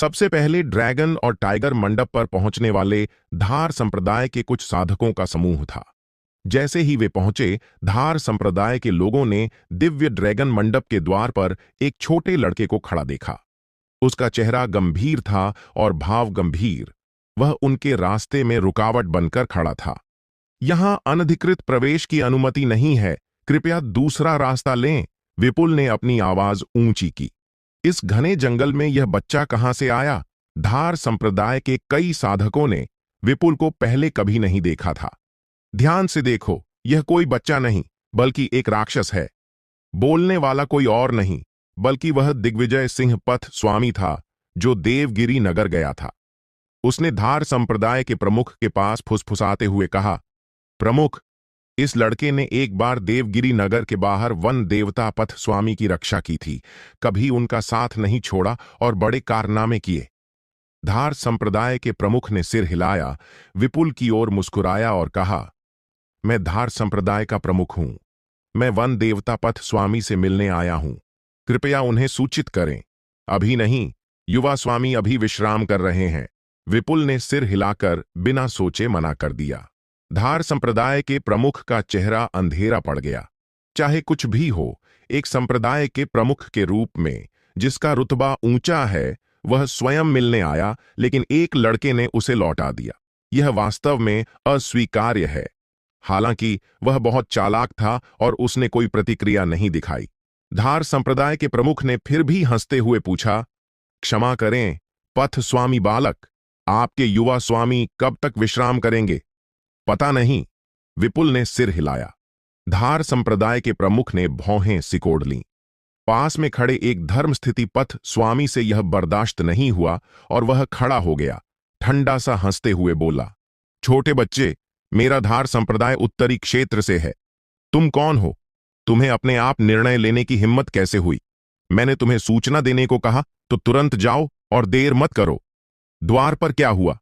सबसे पहले ड्रैगन और टाइगर मंडप पर पहुंचने वाले धार संप्रदाय के कुछ साधकों का समूह था। जैसे ही वे पहुंचे, धार संप्रदाय के लोगों ने दिव्य ड्रैगन मंडप के द्वार पर एक छोटे लड़के को खड़ा देखा। उसका चेहरा गंभीर था और भाव गंभीर। वह उनके रास्ते में रुकावट बनकर खड़ा था। यहां अनधिकृत प्रवेश की अनुमति नहीं है, कृपया दूसरा रास्ता लें, विपुल ने अपनी आवाज ऊंची की। इस घने जंगल में यह बच्चा कहां से आया? धार संप्रदाय के कई साधकों ने विपुल को पहले कभी नहीं देखा था। ध्यान से देखो, यह कोई बच्चा नहीं बल्कि एक राक्षस है। बोलने वाला कोई और नहीं बल्कि वह दिग्विजय सिंह पथ स्वामी था, जो देवगिरी नगर गया था। उसने धार संप्रदाय के प्रमुख के पास फुसफुसाते हुए कहा, प्रमुख, इस लड़के ने एक बार देवगिरी नगर के बाहर वन देवता पथ स्वामी की रक्षा की थी, कभी उनका साथ नहीं छोड़ा और बड़े कारनामे किए। धार संप्रदाय के प्रमुख ने सिर हिलाया, विपुल की ओर मुस्कुराया और कहा, मैं धार संप्रदाय का प्रमुख हूं। मैं वन देवता पथ स्वामी से मिलने आया हूं। कृपया उन्हें सूचित करें। अभी नहीं, युवा स्वामी अभी विश्राम कर रहे हैं। विपुल ने सिर हिलाकर बिना सोचे मना कर दिया। धार संप्रदाय के प्रमुख का चेहरा अंधेरा पड़ गया। चाहे कुछ भी हो, एक संप्रदाय के प्रमुख के रूप में जिसका रुतबा ऊंचा है, वह स्वयं मिलने आया, लेकिन एक लड़के ने उसे लौटा दिया। यह वास्तव में अस्वीकार्य है। हालांकि वह बहुत चालाक था और उसने कोई प्रतिक्रिया नहीं दिखाई। धार संप्रदाय के प्रमुख ने फिर भी हंसते हुए पूछा, क्षमा करें पथ स्वामी बालक, आपके युवा स्वामी कब तक विश्राम करेंगे? पता नहीं, विपुल ने सिर हिलाया। धार संप्रदाय के प्रमुख ने भौहें सिकोड़ लीं। पास में खड़े एक धर्म स्थिति पथ स्वामी से यह बर्दाश्त नहीं हुआ और वह खड़ा हो गया। ठंडा सा हंसते हुए बोला, छोटे बच्चे, मेरा धार संप्रदाय उत्तरी क्षेत्र से है। तुम कौन हो? तुम्हें अपने आप निर्णय लेने की हिम्मत कैसे हुई? मैंने तुम्हें सूचना देने को कहा तो तुरंत जाओ और देर मत करो। द्वार पर क्या हुआ?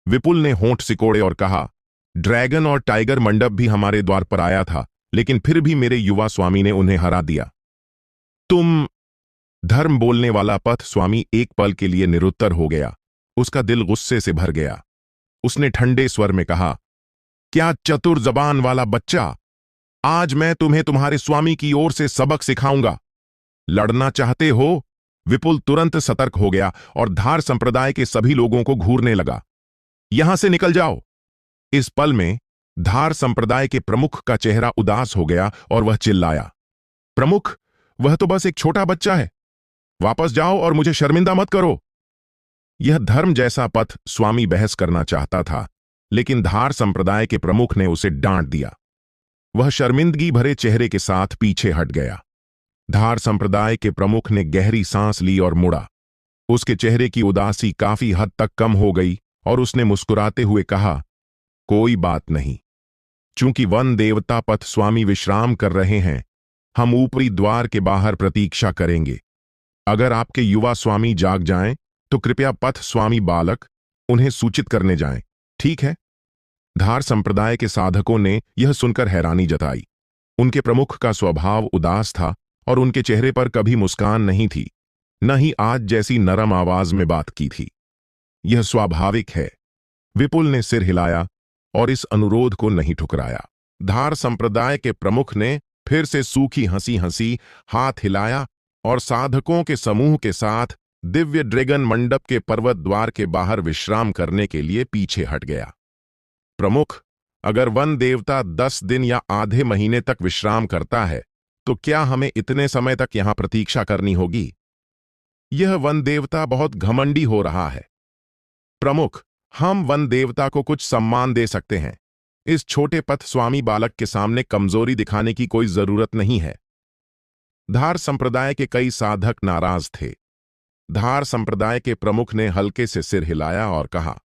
विपुल ने होंठ सिकोड़े और कहा, ड्रैगन और टाइगर मंडप भी हमारे द्वार पर आया था, लेकिन फिर भी मेरे युवा स्वामी ने उन्हें हरा दिया। तुम? धर्म बोलने वाला पथ स्वामी एक पल के लिए निरुत्तर हो गया। उसका दिल गुस्से से भर गया। उसने ठंडे स्वर में कहा, क्या चतुर जबान वाला बच्चा, आज मैं तुम्हें तुम्हारे स्वामी की ओर से सबक सिखाऊंगा। लड़ना चाहते हो? विपुल तुरंत सतर्क हो गया और धार संप्रदाय के सभी लोगों को घूरने लगा। यहां से निकल जाओ। इस पल में धार संप्रदाय के प्रमुख का चेहरा उदास हो गया और वह चिल्लाया, प्रमुख, वह तो बस एक छोटा बच्चा है। वापस जाओ और मुझे शर्मिंदा मत करो। यह धर्म जैसा पथ स्वामी बहस करना चाहता था, लेकिन धार संप्रदाय के प्रमुख ने उसे डांट दिया। वह शर्मिंदगी भरे चेहरे के साथ पीछे हट गया। धार संप्रदाय के प्रमुख ने गहरी सांस ली और मुड़ा। उसके चेहरे की उदासी काफी हद तक कम हो गई और उसने मुस्कुराते हुए कहा, कोई बात नहीं। चूंकि वन देवता पथ स्वामी विश्राम कर रहे हैं, हम ऊपरी द्वार के बाहर प्रतीक्षा करेंगे। अगर आपके युवा स्वामी जाग जाएं, तो कृपया पथ स्वामी बालक उन्हें सूचित करने जाएं, ठीक है? धार संप्रदाय के साधकों ने यह सुनकर हैरानी जताई। उनके प्रमुख का स्वभाव उदास था और उनके चेहरे पर कभी मुस्कान नहीं थी, न ही आज जैसी नरम आवाज में बात की थी। यह स्वाभाविक है। विपुल ने सिर हिलाया और इस अनुरोध को नहीं ठुकराया। धार संप्रदाय के प्रमुख ने फिर से सूखी हंसी हंसी, हाथ हिलाया और साधकों के समूह के साथ दिव्य ड्रैगन मंडप के पर्वत द्वार के बाहर विश्राम करने के लिए पीछे हट गया। प्रमुख, अगर वन देवता 10 दिन या आधे महीने तक विश्राम करता है, तो क्या हमें इतने समय तक यहां प्रतीक्षा करनी होगी? यह वन देवता बहुत घमंडी हो रहा है। प्रमुख, हम वन देवता को कुछ सम्मान दे सकते हैं। इस छोटे पथ स्वामी बालक के सामने कमजोरी दिखाने की कोई जरूरत नहीं है। धार संप्रदाय के कई साधक नाराज थे। धार संप्रदाय के प्रमुख ने हल्के से सिर हिलाया और कहा,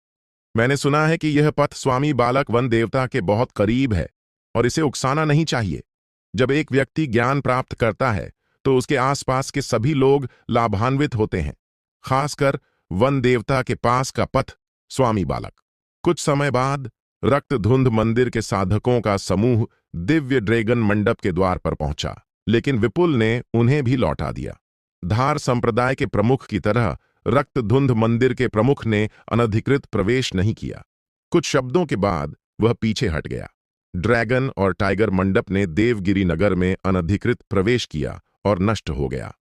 मैंने सुना है कि यह पथ स्वामी बालक वन देवता के बहुत करीब है और इसे उकसाना नहीं चाहिए। जब एक व्यक्ति ज्ञान प्राप्त करता है तो उसके आसपास के सभी लोग लाभान्वित होते हैं, खासकर वन देवता के पास का पथ स्वामी बालक। कुछ समय बाद रक्तधुंध मंदिर के साधकों का समूह दिव्य ड्रैगन मंडप के द्वार पर पहुंचा, लेकिन विपुल ने उन्हें भी लौटा दिया। धार संप्रदाय के प्रमुख की तरह रक्तधुंध मंदिर के प्रमुख ने अनधिकृत प्रवेश नहीं किया। कुछ शब्दों के बाद वह पीछे हट गया। ड्रैगन और टाइगर मंडप ने देवगिरी नगर में अनधिकृत प्रवेश किया और नष्ट हो गया।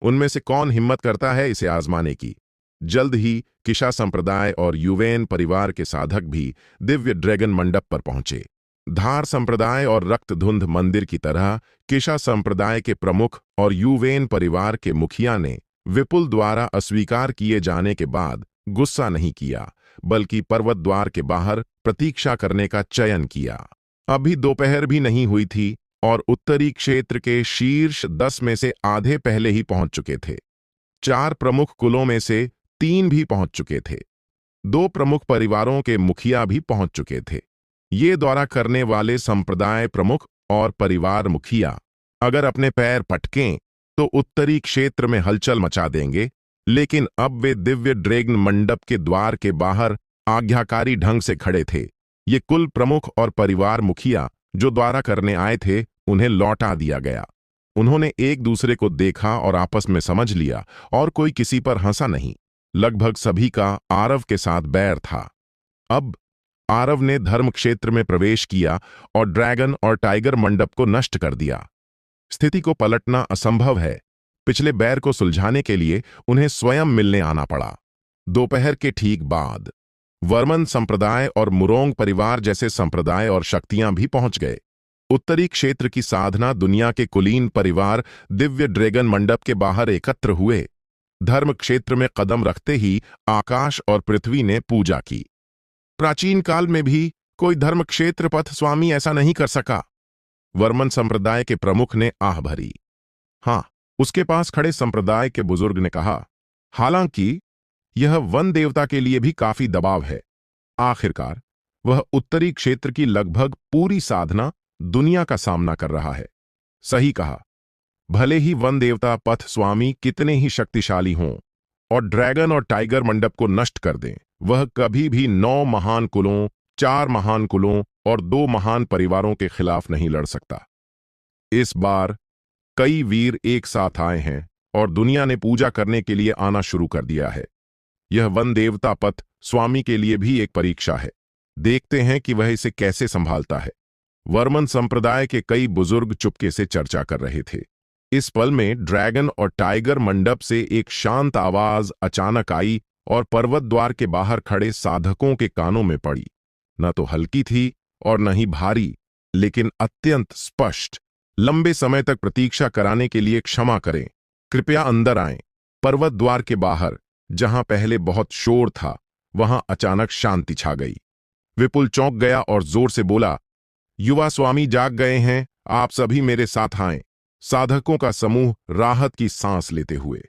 उनमें से कौन हिम्मत करता है इसे आजमाने की? जल्द ही किशा संप्रदाय और युवेन परिवार के साधक भी दिव्य ड्रैगन मंडप पर पहुंचे। धार संप्रदाय और रक्तधुंध मंदिर की तरह किशा संप्रदाय के प्रमुख और युवेन परिवार के मुखिया ने विपुल द्वारा अस्वीकार किए जाने के बाद गुस्सा नहीं किया, बल्कि पर्वत द्वार के बाहर प्रतीक्षा करने का चयन किया। अभी दोपहर भी नहीं हुई थी और उत्तरी क्षेत्र के शीर्ष 10 में से आधे पहले ही पहुंच चुके थे। 4 प्रमुख कुलों में से 3 भी पहुंच चुके थे। 2 प्रमुख परिवारों के मुखिया भी पहुंच चुके थे। ये दौरा करने वाले संप्रदाय प्रमुख और परिवार मुखिया अगर अपने पैर पटकें तो उत्तरी क्षेत्र में हलचल मचा देंगे, लेकिन अब वे दिव्य ड्रैगन मंडप के द्वार के बाहर आज्ञाकारी ढंग से खड़े थे। ये कुल प्रमुख और परिवार मुखिया जो द्वारा करने आए थे, उन्हें लौटा दिया गया। उन्होंने एक दूसरे को देखा और आपस में समझ लिया और कोई किसी पर हंसा नहीं। लगभग सभी का आरव के साथ बैर था। अब आरव ने धर्म क्षेत्र में प्रवेश किया और ड्रैगन और टाइगर मंडप को नष्ट कर दिया। स्थिति को पलटना असंभव है। पिछले बैर को सुलझाने के लिए उन्हें स्वयं मिलने आना पड़ा। दोपहर के ठीक बाद वर्मन संप्रदाय और मुरोंग परिवार जैसे संप्रदाय और शक्तियां भी पहुंच गए। उत्तरी क्षेत्र की साधना दुनिया के कुलीन परिवार दिव्य ड्रैगन मंडप के बाहर एकत्र हुए। धर्म क्षेत्र में कदम रखते ही आकाश और पृथ्वी ने पूजा की। प्राचीन काल में भी कोई धर्म क्षेत्र पथ स्वामी ऐसा नहीं कर सका। वर्मन संप्रदाय के प्रमुख ने आह भरी। हां, उसके पास खड़े संप्रदाय के बुजुर्ग ने कहा, हालांकि यह वन देवता के लिए भी काफी दबाव है। आखिरकार वह उत्तरी क्षेत्र की लगभग पूरी साधना दुनिया का सामना कर रहा है। सही कहा। भले ही वन देवता पथ स्वामी कितने ही शक्तिशाली हों और ड्रैगन और टाइगर मंडप को नष्ट कर दें, वह कभी भी 9 महान कुलों, 4 महान कुलों और 2 महान परिवारों के खिलाफ नहीं लड़ सकता। इस बार कई वीर एक साथ आए हैं और दुनिया ने पूजा करने के लिए आना शुरू कर दिया है। यह वन देवता पथ स्वामी के लिए भी एक परीक्षा है। देखते हैं कि वह इसे कैसे संभालता है। वर्मन संप्रदाय के कई बुजुर्ग चुपके से चर्चा कर रहे थे। इस पल में ड्रैगन और टाइगर मंडप से एक शांत आवाज अचानक आई और पर्वत द्वार के बाहर खड़े साधकों के कानों में पड़ी। न तो हल्की थी और न ही भारी, लेकिन अत्यंत स्पष्ट। लंबे समय तक प्रतीक्षा कराने के लिए क्षमा करें, कृपया अंदर आएं। पर्वत द्वार के बाहर जहां पहले बहुत शोर था, वहां अचानक शांति छा गई। विपुल चौंक गया और जोर से बोला, युवा स्वामी जाग गए हैं, आप सभी मेरे साथ आएं। साधकों का समूह राहत की सांस लेते हुए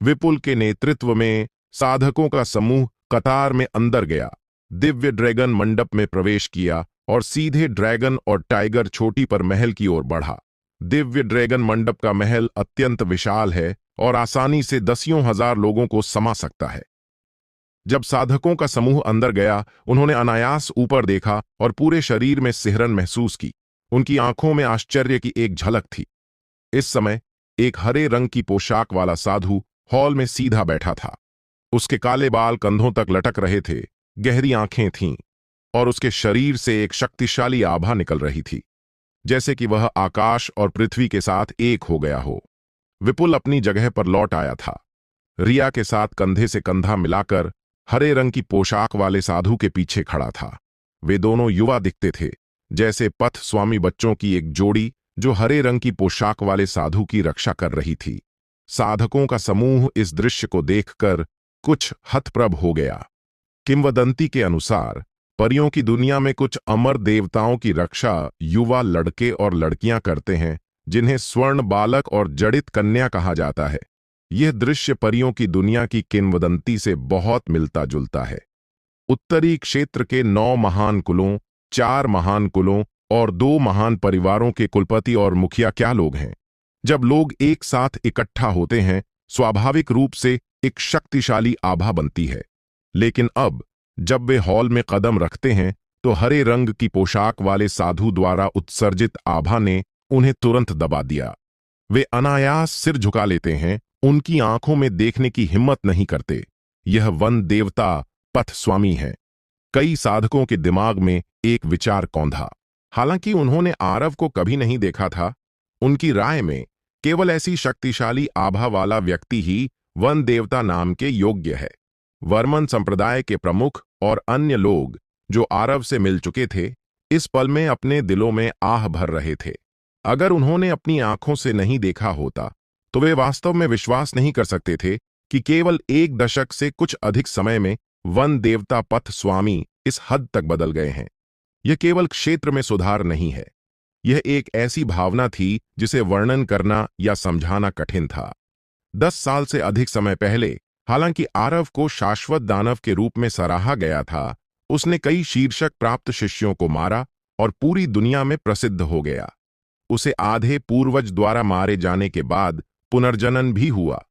विपुल के नेतृत्व में साधकों का समूह कतार में अंदर गया, दिव्य ड्रैगन मंडप में प्रवेश किया और सीधे ड्रैगन और टाइगर छोटी पर महल की ओर बढ़ा। दिव्य ड्रैगन मंडप का महल अत्यंत विशाल है और आसानी से 10,000 लोगों को समा सकता है। जब साधकों का समूह अंदर गया, उन्होंने अनायास ऊपर देखा और पूरे शरीर में सिहरन महसूस की। उनकी आंखों में आश्चर्य की एक झलक थी। इस समय एक हरे रंग की पोशाक वाला साधु हॉल में सीधा बैठा था। उसके काले बाल कंधों तक लटक रहे थे, गहरी आंखें थीं और उसके शरीर से एक शक्तिशाली आभा निकल रही थी, जैसे कि वह आकाश और पृथ्वी के साथ एक हो गया हो। विपुल अपनी जगह पर लौट आया था। रिया के साथ कंधे से कंधा मिलाकर हरे रंग की पोशाक वाले साधु के पीछे खड़ा था। वे दोनों युवा दिखते थे, जैसे पथ स्वामी बच्चों की एक जोड़ी जो हरे रंग की पोशाक वाले साधु की रक्षा कर रही थी। साधकों का समूह इस दृश्य को देखकर कुछ हतप्रभ हो गया। किंवदंती के अनुसार परियों की दुनिया में कुछ अमर देवताओं की रक्षा युवा लड़के और लड़कियां करते हैं, जिन्हें स्वर्ण बालक और जड़ित कन्या कहा जाता है। यह दृश्य परियों की दुनिया की किंवदंती से बहुत मिलता जुलता है। उत्तरी क्षेत्र के 9 महान कुलों, 4 महान कुलों और 2 महान परिवारों के कुलपति और मुखिया क्या लोग हैं। जब लोग एक साथ इकट्ठा होते हैं, स्वाभाविक रूप से एक शक्तिशाली आभा बनती है। लेकिन अब जब वे हॉल में कदम रखते हैं, तो हरे रंग की पोशाक वाले साधु द्वारा उत्सर्जित आभा ने उन्हें तुरंत दबा दिया। वे अनायास सिर झुका लेते हैं उनकी आंखों में देखने की हिम्मत नहीं करते। यह वन देवता पथ स्वामी है। कई साधकों के दिमाग में एक विचार कौंधा। हालांकि उन्होंने आरव को कभी नहीं देखा था, उनकी राय में केवल ऐसी शक्तिशाली आभा वाला व्यक्ति ही वन देवता नाम के योग्य है। वर्मन संप्रदाय के प्रमुख और अन्य लोग जो आरव से मिल चुके थे, इस पल में अपने दिलों में आह भर रहे थे। अगर उन्होंने अपनी आंखों से नहीं देखा होता तो वे वास्तव में विश्वास नहीं कर सकते थे कि केवल एक दशक से कुछ अधिक समय में वन देवता पथ स्वामी इस हद तक बदल गए हैं। यह केवल क्षेत्र में सुधार नहीं है, यह एक ऐसी भावना थी जिसे वर्णन करना या समझाना कठिन था। 10 साल से अधिक समय पहले, हालांकि आरव को शाश्वत दानव के रूप में सराहा गया था, उसने कई शीर्षक प्राप्त शिष्यों को मारा और पूरी दुनिया में प्रसिद्ध हो गया। उसे आधे पूर्वज द्वारा मारे जाने के बाद पुनर्जनन भी हुआ,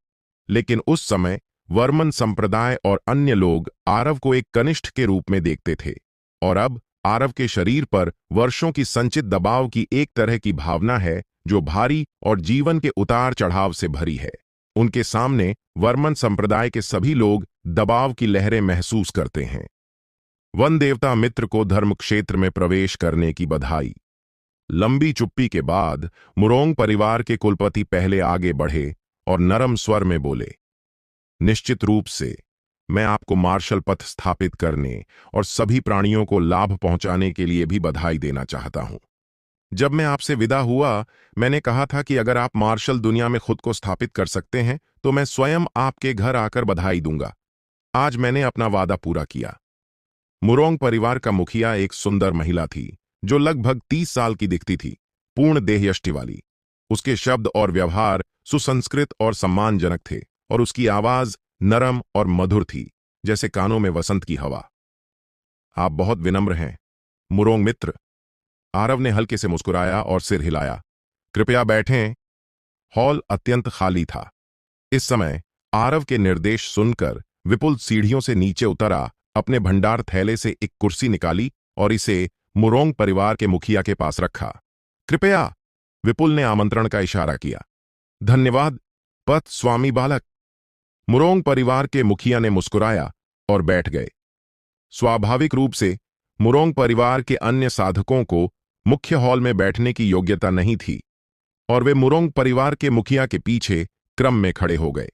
लेकिन उस समय वर्मन संप्रदाय और अन्य लोग आरव को एक कनिष्ठ के रूप में देखते थे। और अब आरव के शरीर पर वर्षों की संचित दबाव की एक तरह की भावना है जो भारी और जीवन के उतार चढ़ाव से भरी है। उनके सामने वर्मन संप्रदाय के सभी लोग दबाव की लहरें महसूस करते हैं। वन देवता मित्र को धर्म क्षेत्र में प्रवेश करने की बधाई। लंबी चुप्पी के बाद मुरोंग परिवार के कुलपति पहले आगे बढ़े और नरम स्वर में बोले, निश्चित रूप से मैं आपको मार्शल पथ स्थापित करने और सभी प्राणियों को लाभ पहुंचाने के लिए भी बधाई देना चाहता हूं। जब मैं आपसे विदा हुआ, मैंने कहा था कि अगर आप मार्शल दुनिया में खुद को स्थापित कर सकते हैं तो मैं स्वयं आपके घर आकर बधाई दूंगा। आज मैंने अपना वादा पूरा किया। मुरोंग परिवार का मुखिया एक सुंदर महिला थी जो लगभग 30 साल की दिखती थी, पूर्ण देहयष्टि वाली। उसके शब्द और व्यवहार सुसंस्कृत और सम्मानजनक थे और उसकी आवाज नरम और मधुर थी, जैसे कानों में वसंत की हवा। आप बहुत विनम्र हैं, मुरोंग मित्र। आरव ने हल्के से मुस्कुराया और सिर हिलाया। कृपया बैठें। हॉल अत्यंत खाली था। इस समय आरव के निर्देश सुनकर विपुल सीढ़ियों से नीचे उतरा, अपने भंडार थैले से एक कुर्सी निकाली और इसे मुरोंग परिवार के मुखिया के पास रखा। कृपया, विपुल ने आमंत्रण का इशारा किया। धन्यवाद पथ स्वामी बालक। मुरोंग परिवार के मुखिया ने मुस्कुराया और बैठ गए। स्वाभाविक रूप से मुरोंग परिवार के अन्य साधकों को मुख्य हॉल में बैठने की योग्यता नहीं थी और वे मुरोंग परिवार के मुखिया के पीछे क्रम में खड़े हो गए।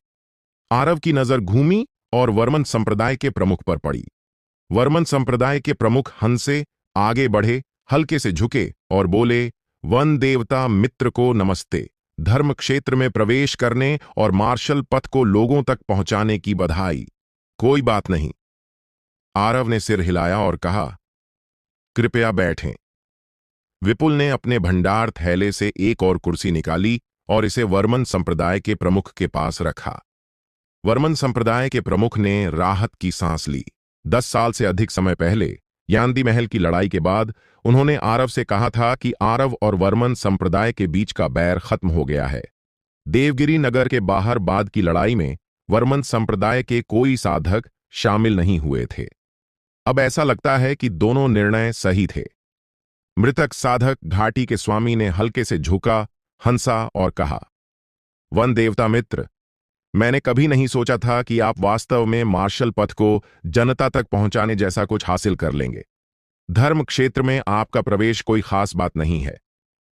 आरव की नजर घूमी और वर्मन संप्रदाय के प्रमुख पर पड़ी। वर्मन संप्रदाय के प्रमुख हंसे, आगे बढ़े, हल्के से झुके और बोले, वन देवता मित्र को नमस्ते। धर्म क्षेत्र में प्रवेश करने और मार्शल पथ को लोगों तक पहुंचाने की बधाई। कोई बात नहीं। आरव ने सिर हिलाया और कहा, कृपया बैठें। विपुल ने अपने भंडार थैले से एक और कुर्सी निकाली और इसे वर्मन संप्रदाय के प्रमुख के पास रखा। वर्मन संप्रदाय के प्रमुख ने राहत की सांस ली। 10 साल से अधिक समय पहले यांदी महल की लड़ाई के बाद उन्होंने आरव से कहा था कि आरव और वर्मन संप्रदाय के बीच का बैर खत्म हो गया है। देवगिरी नगर के बाहर बाद की लड़ाई में वर्मन संप्रदाय के कोई साधक शामिल नहीं हुए थे। अब ऐसा लगता है कि दोनों निर्णय सही थे। मृतक साधक घाटी के स्वामी ने हल्के से झुका, हंसा और कहा, वन देवता मित्र, मैंने कभी नहीं सोचा था कि आप वास्तव में मार्शल पथ को जनता तक पहुंचाने जैसा कुछ हासिल कर लेंगे। धर्म क्षेत्र में आपका प्रवेश कोई खास बात नहीं है,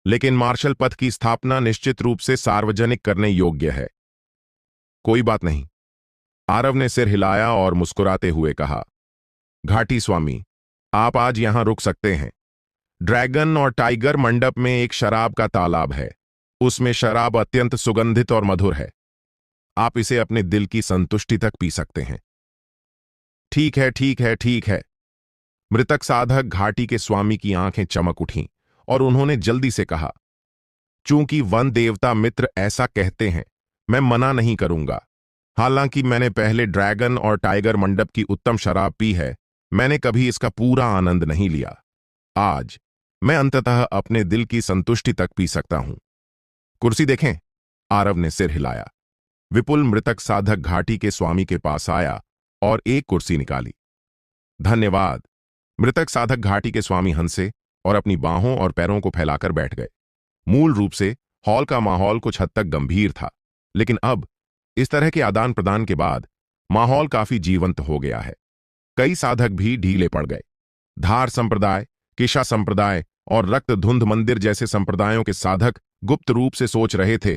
लेकिन मार्शल पथ की स्थापना निश्चित रूप से सार्वजनिक करने योग्य है। कोई बात नहीं। आरव ने सिर हिलाया और मुस्कुराते हुए कहा, घाटी स्वामी, आप आज यहां रुक सकते हैं। ड्रैगन और टाइगर मंडप में एक शराब का तालाब है। उसमें शराब अत्यंत सुगंधित और मधुर है। आप इसे अपने दिल की संतुष्टि तक पी सकते हैं। ठीक है, ठीक है, ठीक है। मृतक साधक घाटी के स्वामी की आंखें चमक उठीं और उन्होंने जल्दी से कहा, चूंकि वन देवता मित्र ऐसा कहते हैं, मैं मना नहीं करूंगा। हालांकि मैंने पहले ड्रैगन और टाइगर मंडप की उत्तम शराब पी है, मैंने कभी इसका पूरा आनंद नहीं लिया। आज मैं अंततः अपने दिल की संतुष्टि तक पी सकता हूं। कुर्सी देखें। आरव ने सिर हिलाया। विपुल मृतक साधक घाटी के स्वामी के पास आया और एक कुर्सी निकाली। धन्यवाद। मृतक साधक घाटी के स्वामी हंसे और अपनी बाहों और पैरों को फैलाकर बैठ गए। मूल रूप से हॉल का माहौल कुछ हद तक गंभीर था, लेकिन अब इस तरह के आदान प्रदान के बाद माहौल काफी जीवंत हो गया है। कई साधक भी ढीले पड़ गए। धार संप्रदाय, किशा संप्रदाय और रक्त धुंध मंदिर जैसे संप्रदायों के साधक गुप्त रूप से सोच रहे थे।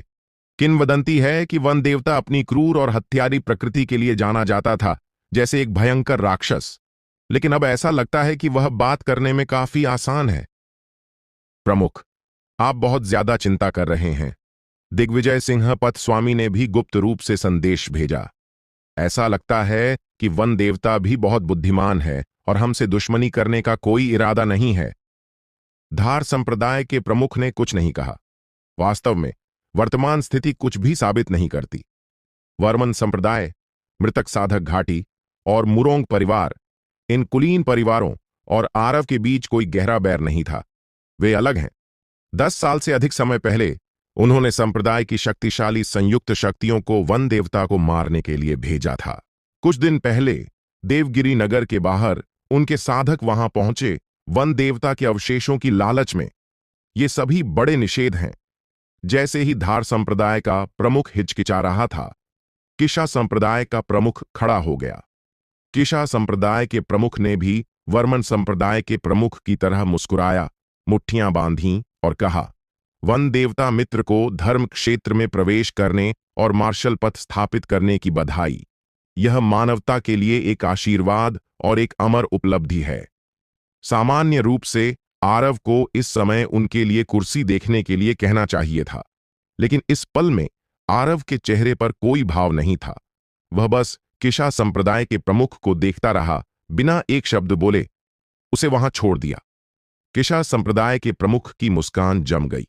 किंवदंती है कि वन देवता अपनी क्रूर और हत्यारी प्रकृति के लिए जाना जाता था, जैसे एक भयंकर राक्षस। लेकिन अब ऐसा लगता है कि वह बात करने में काफी आसान है। प्रमुख, आप बहुत ज्यादा चिंता कर रहे हैं। दिग्विजय सिंह पथ स्वामी ने भी गुप्त रूप से संदेश भेजा। ऐसा लगता है कि वन देवता भी बहुत बुद्धिमान है और हमसे दुश्मनी करने का कोई इरादा नहीं है। धार संप्रदाय के प्रमुख ने कुछ नहीं कहा। वास्तव में वर्तमान स्थिति कुछ भी साबित नहीं करती। वर्मन संप्रदाय, मृतक साधक घाटी और मुरोंग परिवार, इन कुलीन परिवारों और आरव के बीच कोई गहरा बैर नहीं था। वे अलग हैं। 10 साल से अधिक समय पहले उन्होंने संप्रदाय की शक्तिशाली संयुक्त शक्तियों को वन देवता को मारने के लिए भेजा था। कुछ दिन पहले देवगिरी नगर के बाहर उनके साधक वहां पहुंचे, वन देवता के अवशेषों की लालच में। ये सभी बड़े निषेध हैं। जैसे ही धार संप्रदाय का प्रमुख हिचकिचा रहा था, किशा संप्रदाय का प्रमुख खड़ा हो गया। किशा संप्रदाय के प्रमुख ने भी वर्मन संप्रदाय के प्रमुख की तरह मुस्कुराया, मुट्ठियां बांधी और कहा, वन देवता मित्र को धर्म क्षेत्र में प्रवेश करने और मार्शल पथ स्थापित करने की बधाई। यह मानवता के लिए एक आशीर्वाद और एक अमर उपलब्धि है। सामान्य रूप से आरव को इस समय उनके लिए कुर्सी देखने के लिए कहना चाहिए था, लेकिन इस पल में आरव के चेहरे पर कोई भाव नहीं था। वह बस किशा संप्रदाय के प्रमुख को देखता रहा, बिना एक शब्द बोले उसे वहां छोड़ दिया। किशा संप्रदाय के प्रमुख की मुस्कान जम गई।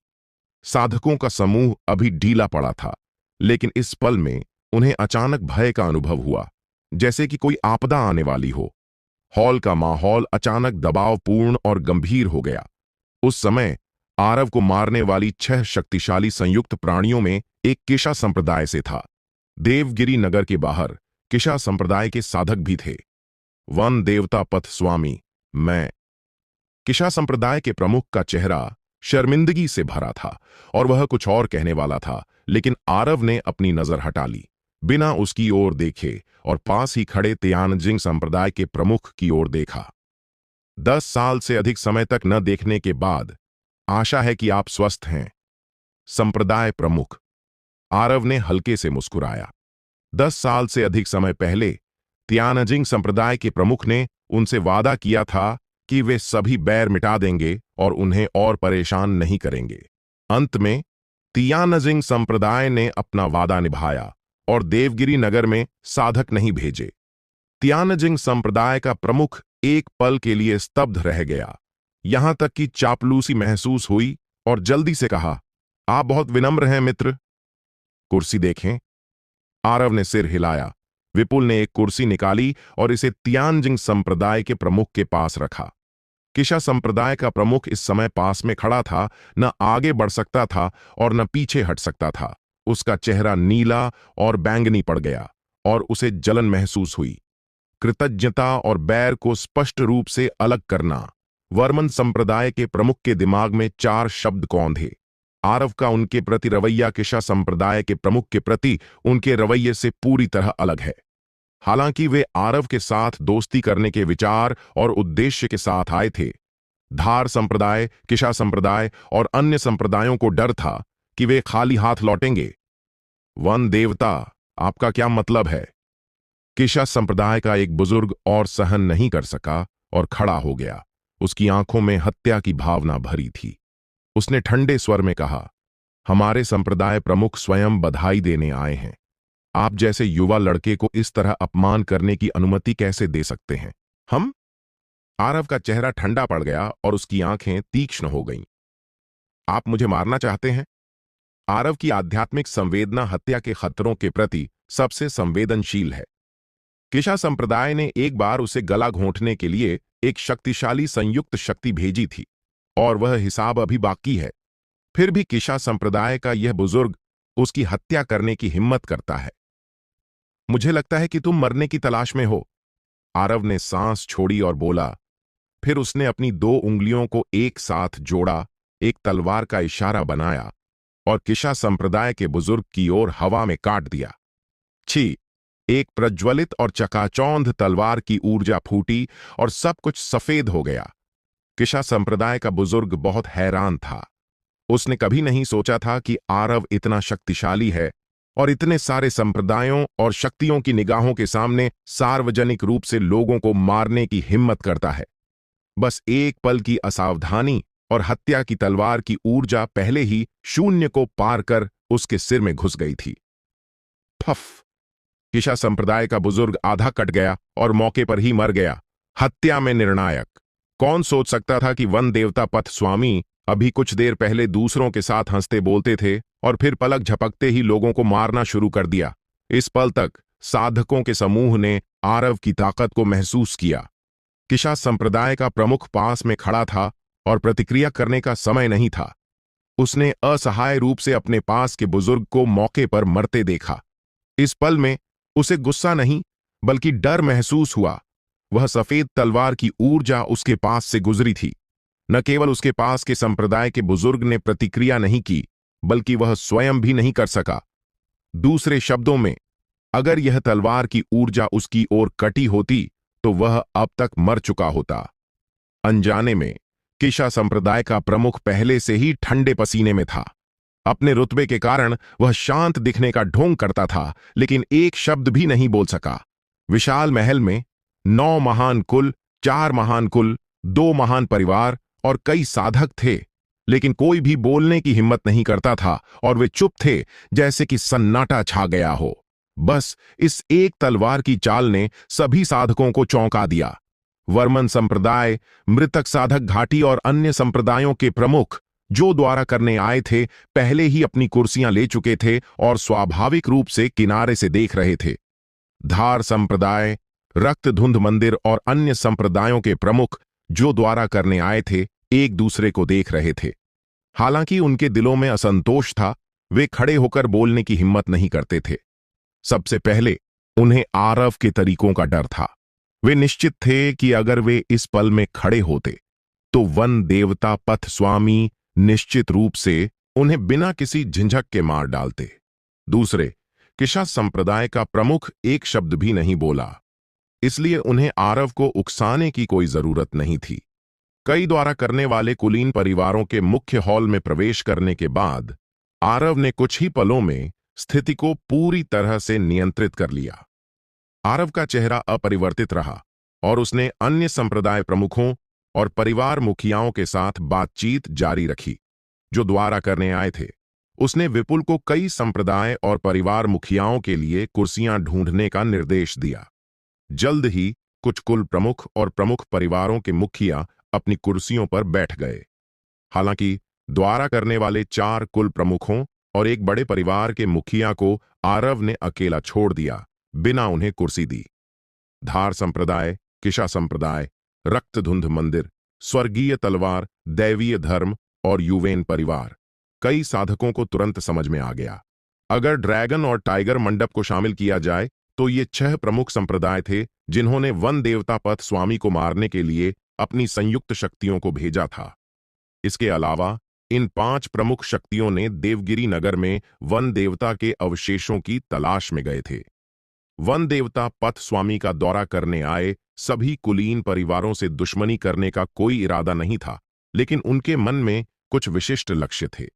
साधकों का समूह अभी ढीला पड़ा था, लेकिन इस पल में उन्हें अचानक भय का अनुभव हुआ, जैसे कि कोई आपदा आने वाली हो। हॉल का माहौल अचानक दबावपूर्ण और गंभीर हो गया। उस समय आरव को मारने वाली 6 शक्तिशाली संयुक्त प्राणियों में एक किशा संप्रदाय से था। देवगिरी नगर के बाहर किशा संप्रदाय के साधक भी थे। वन देवता पथ स्वामी, मैं। किशा संप्रदाय के प्रमुख का चेहरा शर्मिंदगी से भरा था और वह कुछ और कहने वाला था, लेकिन आरव ने अपनी नजर हटा ली, बिना उसकी ओर देखे, और पास ही खड़े तियानजिंग संप्रदाय के प्रमुख की ओर देखा। 10 साल से अधिक समय तक न देखने के बाद आशा है कि आप स्वस्थ हैं। संप्रदाय प्रमुख, आरव ने हल्के से मुस्कुराया। 10 साल से अधिक समय पहले तियानजिंग संप्रदाय के प्रमुख ने उनसे वादा किया था कि वे सभी बैर मिटा देंगे और उन्हें और परेशान नहीं करेंगे। अंत में तियानजिंग संप्रदाय ने अपना वादा निभाया और देवगिरी नगर में साधक नहीं भेजे। तियानजिंग संप्रदाय का प्रमुख एक पल के लिए स्तब्ध रह गया, यहां तक कि चापलूसी महसूस हुई, और जल्दी से कहा, आप बहुत विनम्र हैं मित्र। कुर्सी देखें। आरव ने सिर हिलाया। विपुल ने एक कुर्सी निकाली और इसे तियानजिंग संप्रदाय के प्रमुख के पास रखा। किशा संप्रदाय का प्रमुख इस समय पास में खड़ा था, न आगे बढ़ सकता था और न पीछे हट सकता था। उसका चेहरा नीला और बैंगनी पड़ गया और उसे जलन महसूस हुई। कृतज्ञता और बैर को स्पष्ट रूप से अलग करना। वर्मन संप्रदाय के प्रमुख के दिमाग में 4 शब्द कौंधे। आरव का उनके प्रति रवैया किशा संप्रदाय के प्रमुख के प्रति उनके रवैये से पूरी तरह अलग है। हालांकि वे आरव के साथ दोस्ती करने के विचार और उद्देश्य के साथ आए थे, धार संप्रदाय, किशा संप्रदाय और अन्य संप्रदायों को डर था कि वे खाली हाथ लौटेंगे। वन देवता, आपका क्या मतलब है? किशा संप्रदाय का एक बुजुर्ग और सहन नहीं कर सका और खड़ा हो गया। उसकी आंखों में हत्या की भावना भरी थी। उसने ठंडे स्वर में कहा, हमारे संप्रदाय प्रमुख स्वयं बधाई देने आए हैं। आप जैसे युवा लड़के को इस तरह अपमान करने की अनुमति कैसे दे सकते हैं? हम? आरव का चेहरा ठंडा पड़ गया और उसकी आंखें तीक्ष्ण हो गईं। आप मुझे मारना चाहते हैं? आरव की आध्यात्मिक संवेदना हत्या के खतरों के प्रति सबसे संवेदनशील है। किशा संप्रदाय ने एक बार उसे गला घोंटने के लिए एक शक्तिशाली संयुक्त शक्ति भेजी थी, और वह हिसाब अभी बाकी है। फिर भी किशा संप्रदाय का यह बुजुर्ग उसकी हत्या करने की हिम्मत करता है। मुझे लगता है कि तुम मरने की तलाश में हो। आरव ने सांस छोड़ी और बोला। फिर उसने अपनी 2 उंगलियों को एक साथ जोड़ा, एक तलवार का इशारा बनाया और किशा संप्रदाय के बुजुर्ग की ओर हवा में काट दिया। छी! एक प्रज्वलित और चकाचौंध तलवार की ऊर्जा फूटी और सब कुछ सफेद हो गया। किशा संप्रदाय का बुजुर्ग बहुत हैरान था। उसने कभी नहीं सोचा था कि आरव इतना शक्तिशाली है और इतने सारे संप्रदायों और शक्तियों की निगाहों के सामने सार्वजनिक रूप से लोगों को मारने की हिम्मत करता है। बस एक पल की असावधानी और हत्या की तलवार की ऊर्जा पहले ही शून्य को पार कर उसके सिर में घुस गई थी। फफ! किशा संप्रदाय का बुजुर्ग आधा कट गया और मौके पर ही मर गया। हत्या में निर्णायक। कौन सोच सकता था कि वन देवता पथ स्वामी अभी कुछ देर पहले दूसरों के साथ हंसते बोलते थे और फिर पलक झपकते ही लोगों को मारना शुरू कर दिया। इस पल तक साधकों के समूह ने आरव की ताकत को महसूस किया। किशा संप्रदाय का प्रमुख पास में खड़ा था और प्रतिक्रिया करने का समय नहीं था। उसने असहाय रूप से अपने पास के बुजुर्ग को मौके पर मरते देखा। इस पल में उसे गुस्सा नहीं बल्कि डर महसूस हुआ। वह सफेद तलवार की ऊर्जा उसके पास से गुजरी थी। न केवल उसके पास के संप्रदाय के बुजुर्ग ने प्रतिक्रिया नहीं की, बल्कि वह स्वयं भी नहीं कर सका। दूसरे शब्दों में, अगर यह तलवार की ऊर्जा उसकी ओर कटी होती तो वह अब तक मर चुका होता। अनजाने में किशा संप्रदाय का प्रमुख पहले से ही ठंडे पसीने में था। अपने रुतबे के कारण वह शांत दिखने का ढोंग करता था, लेकिन एक शब्द भी नहीं बोल सका। विशाल महल में 9 महान कुल, 4 महान कुल, 2 महान परिवार और कई साधक थे, लेकिन कोई भी बोलने की हिम्मत नहीं करता था और वे चुप थे, जैसे कि सन्नाटा छा गया हो। बस इस एक तलवार की चाल ने सभी साधकों को चौंका दिया। वर्मन संप्रदाय, मृतक साधक घाटी और अन्य संप्रदायों के प्रमुख जो द्वारा करने आए थे, पहले ही अपनी कुर्सियां ले चुके थे और स्वाभाविक रूप से किनारे से देख रहे थे। धार संप्रदाय, रक्तधुंध मंदिर और अन्य संप्रदायों के प्रमुख जो द्वारा करने आए थे, एक दूसरे को देख रहे थे। हालांकि उनके दिलों में असंतोष था, वे खड़े होकर बोलने की हिम्मत नहीं करते थे। सबसे पहले उन्हें आरव के तरीकों का डर था। वे निश्चित थे कि अगर वे इस पल में खड़े होते तो वन देवता पथ स्वामी निश्चित रूप से उन्हें बिना किसी झंझक के मार डालते। दूसरे, किशा संप्रदाय का प्रमुख एक शब्द भी नहीं बोला, इसलिए उन्हें आरव को उकसाने की कोई जरूरत नहीं थी। कई द्वारा करने वाले कुलीन परिवारों के मुख्य हॉल में प्रवेश करने के बाद आरव ने कुछ ही पलों में स्थिति को पूरी तरह से नियंत्रित कर लिया। आरव का चेहरा अपरिवर्तित रहा और उसने अन्य संप्रदाय प्रमुखों और परिवार मुखियाओं के साथ बातचीत जारी रखी जो द्वारा करने आए थे। उसने विपुल को कई संप्रदाय और परिवार मुखियाओं के लिए कुर्सियां ढूंढने का निर्देश दिया। जल्द ही कुछ कुल प्रमुख और प्रमुख परिवारों के मुखिया अपनी कुर्सियों पर बैठ गए। हालांकि द्वारा करने वाले 4 कुल प्रमुखों और एक बड़े परिवार के मुखिया को आरव ने अकेला छोड़ दिया, बिना उन्हें कुर्सी दी। धार संप्रदाय, किशा संप्रदाय, रक्तधुंध मंदिर, स्वर्गीय तलवार, दैवीय धर्म और युवेन परिवार, कई साधकों को तुरंत समझ में आ गया। अगर ड्रैगन और टाइगर मंडप को शामिल किया जाए तो ये 6 प्रमुख संप्रदाय थे जिन्होंने वन देवता पथ स्वामी को मारने के लिए अपनी संयुक्त शक्तियों को भेजा था। इसके अलावा इन 5 प्रमुख शक्तियों ने देवगिरी नगर में वन देवता के अवशेषों की तलाश में गए थे। वन देवता पथ स्वामी का दौरा करने आए सभी कुलीन परिवारों से दुश्मनी करने का कोई इरादा नहीं था, लेकिन उनके मन में कुछ विशिष्ट लक्ष्य थे।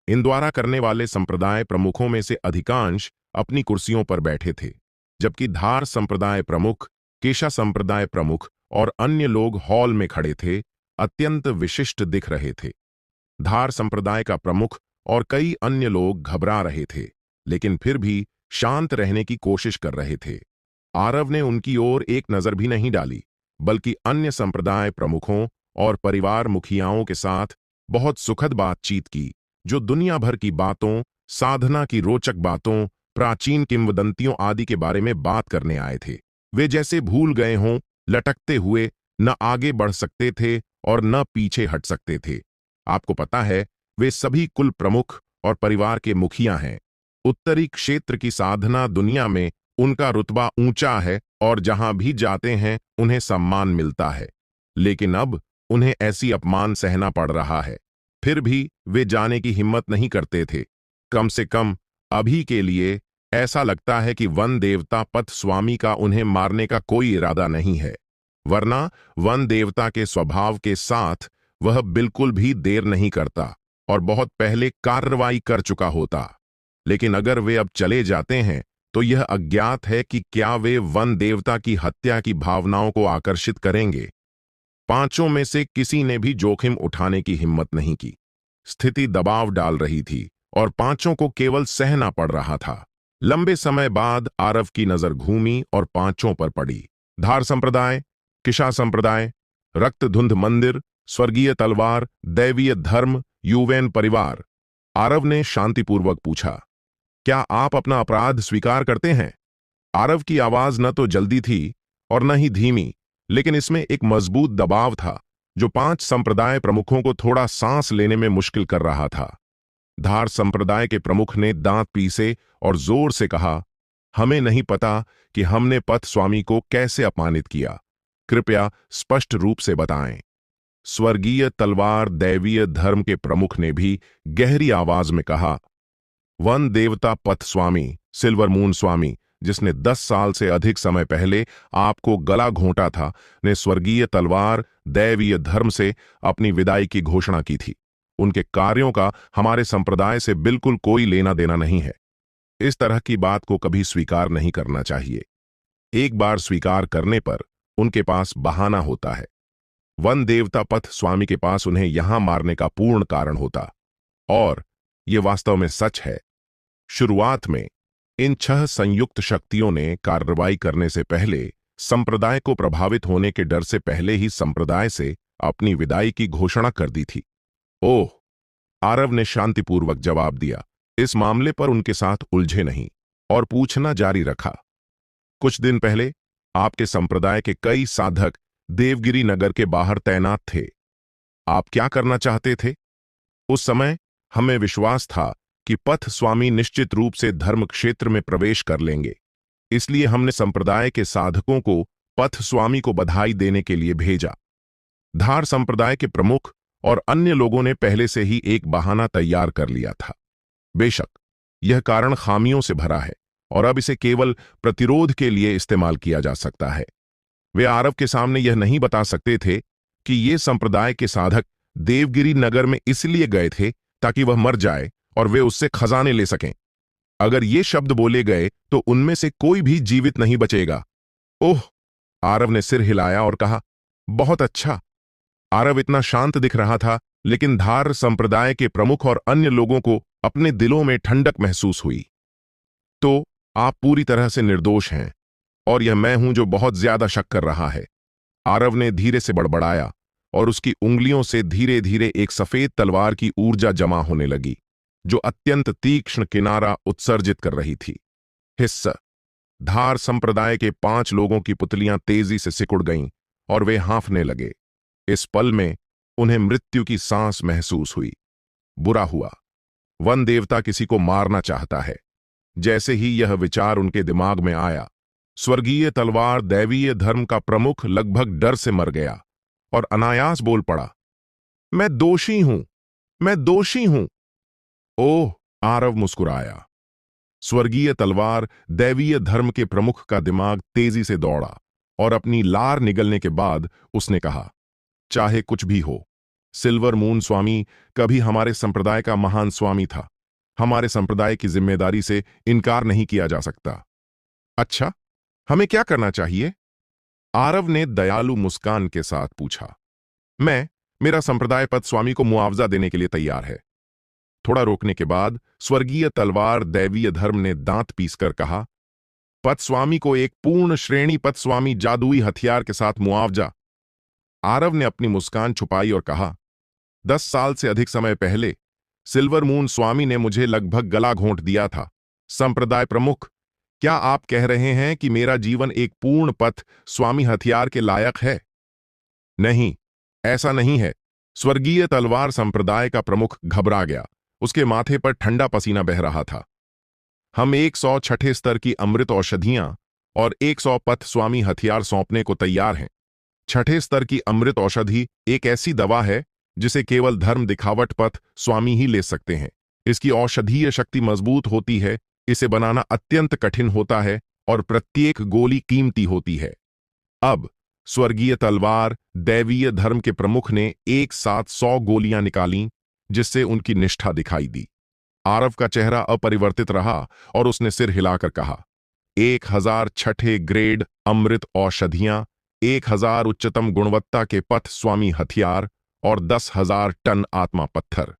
इन द्वारा करने वाले संप्रदाय प्रमुखों में से अधिकांश अपनी कुर्सियों पर बैठे थे, जबकि धार संप्रदाय प्रमुख, केशा संप्रदाय प्रमुख और अन्य लोग हॉल में खड़े थे, अत्यंत विशिष्ट दिख रहे थे। धार संप्रदाय का प्रमुख और कई अन्य लोग घबरा रहे थे, लेकिन फिर भी शांत रहने की कोशिश कर रहे थे। आरव ने उनकी ओर एक नजर भी नहीं डाली, बल्कि अन्य संप्रदाय प्रमुखों और परिवार मुखियाओं के साथ बहुत सुखद बातचीत की, जो दुनिया भर की बातों, साधना की रोचक बातों, प्राचीन किंवदंतियों आदि के बारे में बात करने आए थे। वे जैसे भूल गए हों, लटकते हुए न आगे बढ़ सकते थे और न पीछे हट सकते थे। आपको पता है, वे सभी कुल प्रमुख और परिवार के मुखिया हैं। उत्तरी क्षेत्र की साधना दुनिया में उनका रुतबा ऊंचा है और जहां भी जाते हैं उन्हें सम्मान मिलता है, लेकिन अब उन्हें ऐसी अपमान सहना पड़ रहा है। फिर भी वे जाने की हिम्मत नहीं करते थे। कम से कम अभी के लिए ऐसा लगता है कि वन देवता पथ स्वामी का उन्हें मारने का कोई इरादा नहीं है, वरना वन देवता के स्वभाव के साथ वह बिल्कुल भी देर नहीं करता और बहुत पहले कार्रवाई कर चुका होता। लेकिन अगर वे अब चले जाते हैं तो यह अज्ञात है कि क्या वे वन देवता की हत्या की भावनाओं को आकर्षित करेंगे। पांचों में से किसी ने भी जोखिम उठाने की हिम्मत नहीं की। स्थिति दबाव डाल रही थी और पांचों को केवल सहना पड़ रहा था। लंबे समय बाद आरव की नजर घूमी और पांचों पर पड़ी। धार संप्रदाय, किशा संप्रदाय, रक्तधुंध मंदिर, स्वर्गीय तलवार, दैवीय धर्म, युवेन परिवार। आरव ने शांतिपूर्वक पूछा, क्या आप अपना अपराध स्वीकार करते हैं? आरव की आवाज न तो जल्दी थी और न ही धीमी, लेकिन इसमें एक मजबूत दबाव था जो पांच संप्रदाय प्रमुखों को थोड़ा सांस लेने में मुश्किल कर रहा था। धार संप्रदाय के प्रमुख ने दांत पीसे और जोर से कहा, हमें नहीं पता कि हमने पथ स्वामी को कैसे अपमानित किया। कृपया स्पष्ट रूप से बताएं। स्वर्गीय तलवार दैवीय धर्म के प्रमुख ने भी गहरी आवाज में कहा, वन देवता पथ स्वामी, सिल्वर मून स्वामी, जिसने 10 साल से अधिक समय पहले आपको गला घोंटा था, ने स्वर्गीय तलवार दैवीय धर्म से अपनी विदाई की घोषणा की थी। उनके कार्यों का हमारे संप्रदाय से बिल्कुल कोई लेना देना नहीं है। इस तरह की बात को कभी स्वीकार नहीं करना चाहिए। एक बार स्वीकार करने पर उनके पास बहाना होता है। वन देवता पथ स्वामी के पास उन्हें यहां मारने का पूर्ण कारण होता, और यह वास्तव में सच है। शुरुआत में इन 6 संयुक्त शक्तियों ने कार्रवाई करने से पहले संप्रदाय को प्रभावित होने के डर से पहले ही संप्रदाय से अपनी विदाई की घोषणा कर दी थी। ओह, आरव ने शांतिपूर्वक जवाब दिया। इस मामले पर उनके साथ उलझे नहीं और पूछना जारी रखा। कुछ दिन पहले आपके संप्रदाय के कई साधक देवगिरी नगर के बाहर तैनात थे। आप क्या करना चाहते थे? उस समय हमें विश्वास था कि पथ स्वामी निश्चित रूप से धर्म क्षेत्र में प्रवेश कर लेंगे, इसलिए हमने संप्रदाय के साधकों को पथ स्वामी को बधाई देने के लिए भेजा। धार संप्रदाय के प्रमुख और अन्य लोगों ने पहले से ही एक बहाना तैयार कर लिया था। बेशक यह कारण खामियों से भरा है और अब इसे केवल प्रतिरोध के लिए इस्तेमाल किया जा सकता है। वे आरव के सामने यह नहीं बता सकते थे कि ये संप्रदाय के साधक देवगिरी नगर में इसलिए गए थे ताकि वह मर जाए और वे उससे खजाने ले सकें। अगर ये शब्द बोले गए तो उनमें से कोई भी जीवित नहीं बचेगा। ओह, आरव ने सिर हिलाया और कहा, बहुत अच्छा। आरव इतना शांत दिख रहा था, लेकिन धार संप्रदाय के प्रमुख और अन्य लोगों को अपने दिलों में ठंडक महसूस हुई। तो आप पूरी तरह से निर्दोष हैं और यह मैं हूं जो बहुत ज्यादा शक कर रहा है। आरव ने धीरे से बड़बड़ाया और उसकी उंगलियों से धीरे धीरे एक सफेद तलवार की ऊर्जा जमा होने लगी जो अत्यंत तीक्ष्ण किनारा उत्सर्जित कर रही थी। हिस्सा धार संप्रदाय के 5 लोगों की पुतलियां तेजी से सिकुड़ गईं और वे हाँफने लगे। इस पल में उन्हें मृत्यु की सांस महसूस हुई। बुरा हुआ, वन देवता किसी को मारना चाहता है। जैसे ही यह विचार उनके दिमाग में आया, स्वर्गीय तलवार दैवीय धर्म का प्रमुख लगभग डर से मर गया और अनायास बोल पड़ा, मैं दोषी हूं, मैं दोषी हूं। ओह, आरव मुस्कुराया। स्वर्गीय तलवार दैवीय धर्म के प्रमुख का दिमाग तेजी से दौड़ा और अपनी लार निगलने के बाद उसने कहा, चाहे कुछ भी हो, सिल्वर मून स्वामी कभी हमारे संप्रदाय का महान स्वामी था। हमारे संप्रदाय की जिम्मेदारी से इनकार नहीं किया जा सकता। अच्छा, हमें क्या करना चाहिए? आरव ने दयालु मुस्कान के साथ पूछा। मेरा संप्रदाय पथ स्वामी को मुआवजा देने के लिए तैयार है। थोड़ा रोकने के बाद स्वर्गीय तलवार दैवीय धर्म ने दांत पीसकर कहा, पथ स्वामी को एक पूर्ण श्रेणी पथ स्वामी जादुई हथियार के साथ मुआवजा। आरव ने अपनी मुस्कान छुपाई और कहा, 10 साल से अधिक समय पहले सिल्वर मून स्वामी ने मुझे लगभग गला घोंट दिया था। संप्रदाय प्रमुख, क्या आप कह रहे हैं कि मेरा जीवन एक पूर्ण पथ स्वामी हथियार के लायक है? नहीं, ऐसा नहीं है। स्वर्गीय तलवार संप्रदाय का प्रमुख घबरा गया। उसके माथे पर ठंडा पसीना बह रहा था। हम 106 स्तर की अमृत औषधियां और 100 पथ स्वामी हथियार सौंपने को तैयार हैं। 6 स्तर की अमृत औषधि एक ऐसी दवा है जिसे केवल धर्म दिखावट पथ स्वामी ही ले सकते हैं। इसकी औषधीय शक्ति मजबूत होती है इसे बनाना अत्यंत कठिन होता है और प्रत्येक गोली कीमती होती है। अब स्वर्गीय तलवार दैवीय धर्म के प्रमुख ने एक साथ 100 गोलियां निकालीं, जिससे उनकी निष्ठा दिखाई दी। आरव का चेहरा अपरिवर्तित रहा और उसने सिर हिलाकर कहा, 1000 छठे ग्रेड अमृत औषधियां, 1000 उच्चतम गुणवत्ता के पथ स्वामी हथियार और 10,000 टन आत्मा पत्थर।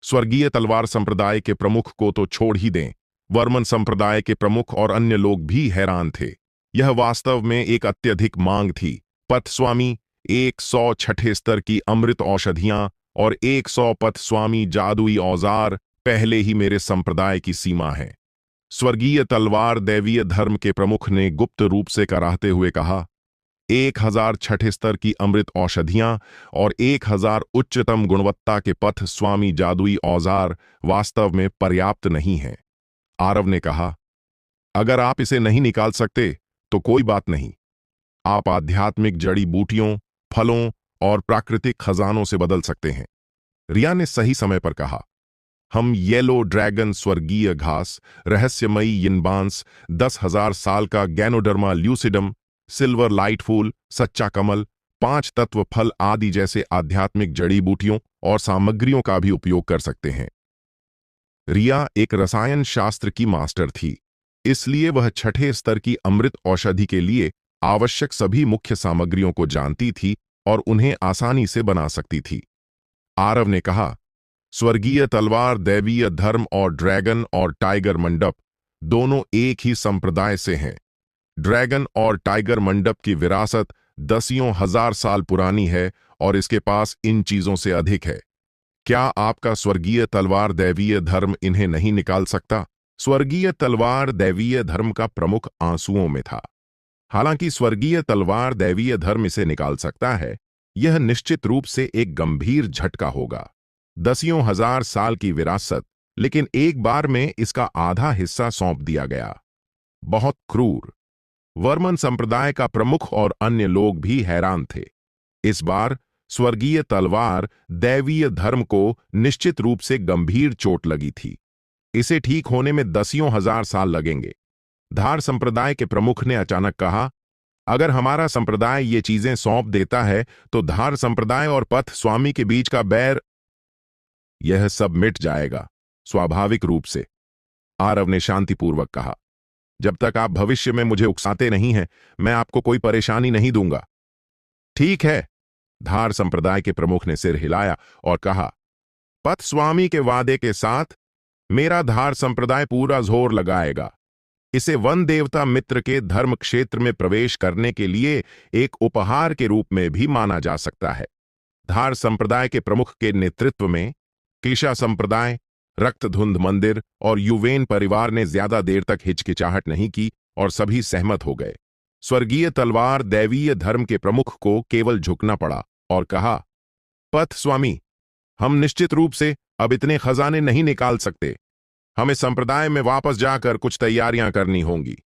स्वर्गीय तलवार संप्रदाय के प्रमुख को तो छोड़ ही दें, वर्मन संप्रदाय के प्रमुख और अन्य लोग भी हैरान थे। यह वास्तव में एक अत्यधिक मांग थी। पथ स्वामी, 100 छठे स्तर की अमृत औषधियां और 100 पथ स्वामी जादुई औजार पहले ही मेरे संप्रदाय की सीमा है। स्वर्गीय तलवार दैवीय धर्म के प्रमुख ने गुप्त रूप से कराहते हुए कहा, 1000 छठे स्तर की अमृत औषधियां और 1000 उच्चतम गुणवत्ता के पथ स्वामी जादुई औजार वास्तव में पर्याप्त नहीं हैं। आरव ने कहा, अगर आप इसे नहीं निकाल सकते तो कोई बात नहीं, आप आध्यात्मिक जड़ी बूटियों, फलों और प्राकृतिक खजानों से बदल सकते हैं। रिया ने सही समय पर कहा, हम येलो ड्रैगन स्वर्गीय घास, रहस्यमयी यिनबांस, 10,000 साल का गैनोडर्मा ल्यूसिडम, सिल्वर लाइट फूल, सच्चा कमल, 5 तत्व फल आदि जैसे आध्यात्मिक जड़ी बूटियों और सामग्रियों का भी उपयोग कर सकते हैं। रिया एक रसायन शास्त्र की मास्टर थी, इसलिए वह छठे स्तर की अमृत औषधि के लिए आवश्यक सभी मुख्य सामग्रियों को जानती थी और उन्हें आसानी से बना सकती थी। आरव ने कहा, स्वर्गीय तलवार दैवीय धर्म और ड्रैगन और टाइगर मंडप दोनों एक ही संप्रदाय से हैं। ड्रैगन और टाइगर मंडप की विरासत दसियों हजार साल पुरानी है और इसके पास इन चीजों से अधिक है। क्या आपका स्वर्गीय तलवार दैवीय धर्म इन्हें नहीं निकाल सकता? स्वर्गीय तलवार दैवीय धर्म का प्रमुख आंसुओं में था। हालांकि स्वर्गीय तलवार दैवीय धर्म इसे निकाल सकता है, यह निश्चित रूप से एक गंभीर झटका होगा। दसियों हजार साल की विरासत, लेकिन एक बार में इसका आधा हिस्सा सौंप दिया गया। बहुत क्रूर। वर्मन संप्रदाय का प्रमुख और अन्य लोग भी हैरान थे। इस बार स्वर्गीय तलवार दैवीय धर्म को निश्चित रूप से गंभीर चोट लगी थी। इसे ठीक होने में दसियों हजार साल लगेंगे। धार संप्रदाय के प्रमुख ने अचानक कहा, अगर हमारा संप्रदाय ये चीजें सौंप देता है तो धार संप्रदाय और पथ स्वामी के बीच का बैर, यह सब मिट जाएगा स्वाभाविक रूप से। आरव ने शांतिपूर्वक कहा, जब तक आप भविष्य में मुझे उकसाते नहीं हैं, मैं आपको कोई परेशानी नहीं दूंगा। ठीक है, धार संप्रदाय के प्रमुख ने सिर हिलाया और कहा, पथ स्वामी के वादे के साथ मेरा धार संप्रदाय पूरा जोर लगाएगा। इसे वन देवता मित्र के धर्म क्षेत्र में प्रवेश करने के लिए एक उपहार के रूप में भी माना जा सकता है। धार संप्रदाय के प्रमुख के नेतृत्व में कीशा संप्रदाय, रक्तधुंध मंदिर और युवेन परिवार ने ज्यादा देर तक हिचकिचाहट नहीं की और सभी सहमत हो गए। स्वर्गीय तलवार दैवीय धर्म के प्रमुख को केवल झुकना पड़ा और कहा, पथ स्वामी, हम निश्चित रूप से अब इतने खजाने नहीं निकाल सकते। हमें संप्रदाय में वापस जाकर कुछ तैयारियां करनी होंगी।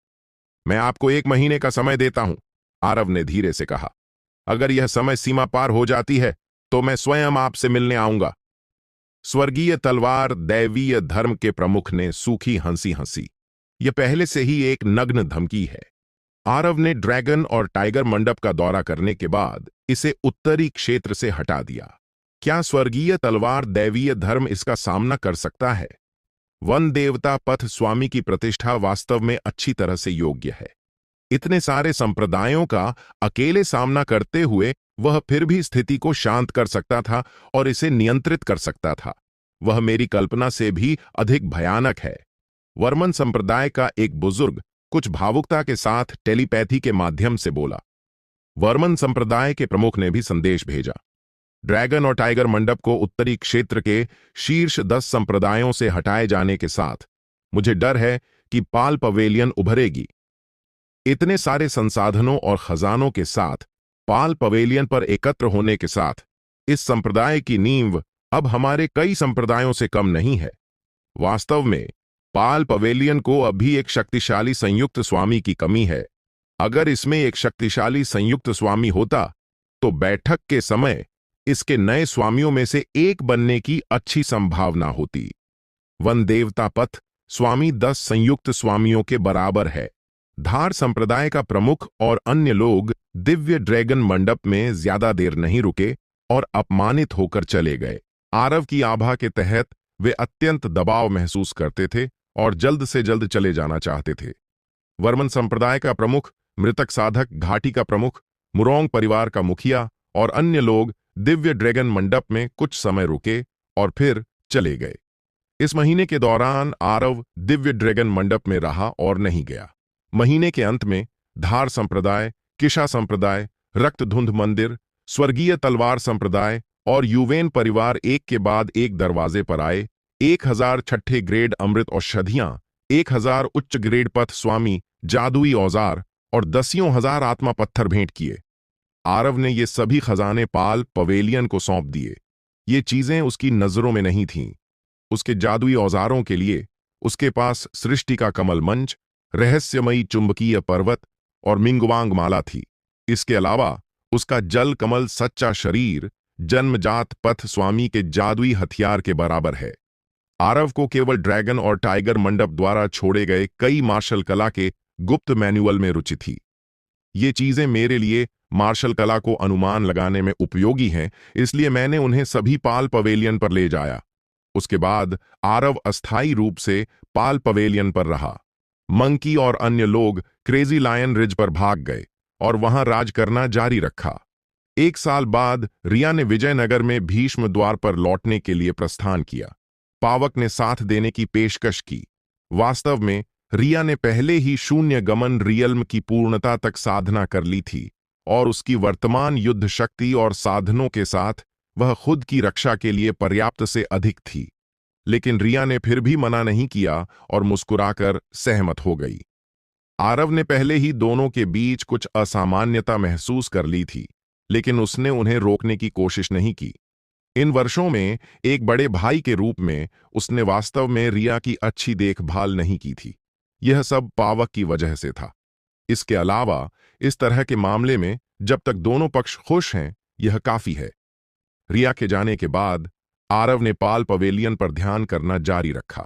मैं आपको 1 महीने का समय देता हूं, आरव ने धीरे से कहा। अगर यह समय सीमा पार हो जाती है तो मैं स्वयं आपसे मिलने आऊंगा। स्वर्गीय तलवार दैवीय धर्म के प्रमुख ने सूखी हंसी हंसी। यह पहले से ही एक नग्न धमकी है। आरव ने ड्रैगन और टाइगर मंडप का दौरा करने के बाद इसे उत्तरी क्षेत्र से हटा दिया। क्या स्वर्गीय तलवार दैवीय धर्म इसका सामना कर सकता है? वन देवता पथ स्वामी की प्रतिष्ठा वास्तव में अच्छी तरह से योग्य है। इतने सारे संप्रदायों का अकेले सामना करते हुए वह फिर भी स्थिति को शांत कर सकता था और इसे नियंत्रित कर सकता था। वह मेरी कल्पना से भी अधिक भयानक है। वर्मन संप्रदाय का एक बुजुर्ग कुछ भावुकता के साथ टेलीपैथी के माध्यम से बोला। वर्मन संप्रदाय के प्रमुख ने भी संदेश भेजा। ड्रैगन और टाइगर मंडप को उत्तरी क्षेत्र के शीर्ष 10 संप्रदायों से हटाए जाने के साथ मुझे डर है कि पाल पवेलियन उभरेगी। इतने सारे संसाधनों और खजानों के साथ पाल पवेलियन पर एकत्र होने के साथ इस संप्रदाय की नींव अब हमारे कई संप्रदायों से कम नहीं है। वास्तव में पाल पवेलियन को अभी एक शक्तिशाली संयुक्त स्वामी की कमी है। अगर इसमें एक शक्तिशाली संयुक्त स्वामी होता तो बैठक के समय इसके नए स्वामियों में से एक बनने की अच्छी संभावना होती। वन देवता पथ स्वामी 10 संयुक्त स्वामियों के बराबर है। धार संप्रदाय का प्रमुख और अन्य लोग दिव्य ड्रैगन मंडप में ज्यादा देर नहीं रुके और अपमानित होकर चले गए। आरव की आभा के तहत वे अत्यंत दबाव महसूस करते थे और जल्द से जल्द चले जाना चाहते थे। वर्मन संप्रदाय का प्रमुख, मृतक साधक, घाटी का प्रमुख, मुरोंग परिवार का मुखिया और अन्य लोग दिव्य ड्रैगन मंडप में कुछ समय रुके और फिर चले गए। इस महीने के दौरान आरव दिव्य ड्रैगन मंडप में रहा और नहीं गया। महीने के अंत में धार संप्रदाय, किशा संप्रदाय, रक्तधुंध मंदिर, स्वर्गीय तलवार संप्रदाय और युवेन परिवार एक के बाद एक दरवाजे पर आए। 1000 छठे ग्रेड अमृत औषधियां, 1000 उच्च ग्रेड पथ स्वामी जादुई औजार और 10,000 आत्मा पत्थर भेंट किए। आरव ने ये सभी खजाने पाल पवेलियन को सौंप दिए। ये चीजें उसकी नजरों में नहीं थीं। उसके जादुई औजारों के लिए उसके पास सृष्टि का कमल मंच, रहस्यमयी चुंबकीय पर्वत और मिंगवांग माला थी। इसके अलावा उसका जल कमल सच्चा शरीर जन्मजात पथ स्वामी के जादुई हथियार के बराबर है। आरव को केवल ड्रैगन और टाइगर मंडप द्वारा छोड़े गए कई मार्शल कला के गुप्त मैनुअल में रुचि थी। ये चीजें मेरे लिए मार्शल कला को अनुमान लगाने में उपयोगी हैं, इसलिए मैंने उन्हें सभी पाल पवेलियन पर ले जाया। उसके बाद आरव अस्थायी रूप से पाल पवेलियन पर रहा। मंकी और अन्य लोग क्रेजी लायन रिज पर भाग गए और वहां राज करना जारी रखा। 1 साल बाद रिया ने विजयनगर में भीष्म द्वार पर लौटने के लिए प्रस्थान किया। पावक ने साथ देने की पेशकश की। वास्तव में रिया ने पहले ही शून्य गमन रियल्म की पूर्णता तक साधना कर ली थी और उसकी वर्तमान युद्ध शक्ति और साधनों के साथ वह खुद की रक्षा के लिए पर्याप्त से अधिक थी। लेकिन रिया ने फिर भी मना नहीं किया और मुस्कुराकर सहमत हो गई। आरव ने पहले ही दोनों के बीच कुछ असामान्यता महसूस कर ली थी, लेकिन उसने उन्हें रोकने की कोशिश नहीं की। इन वर्षों में एक बड़े भाई के रूप में उसने वास्तव में रिया की अच्छी देखभाल नहीं की थी। यह सब पावक की वजह से था। इसके अलावा इस तरह के मामले में जब तक दोनों पक्ष खुश हैं, यह काफी है। रिया के जाने के बाद आरव ने पाल पवेलियन पर ध्यान करना जारी रखा।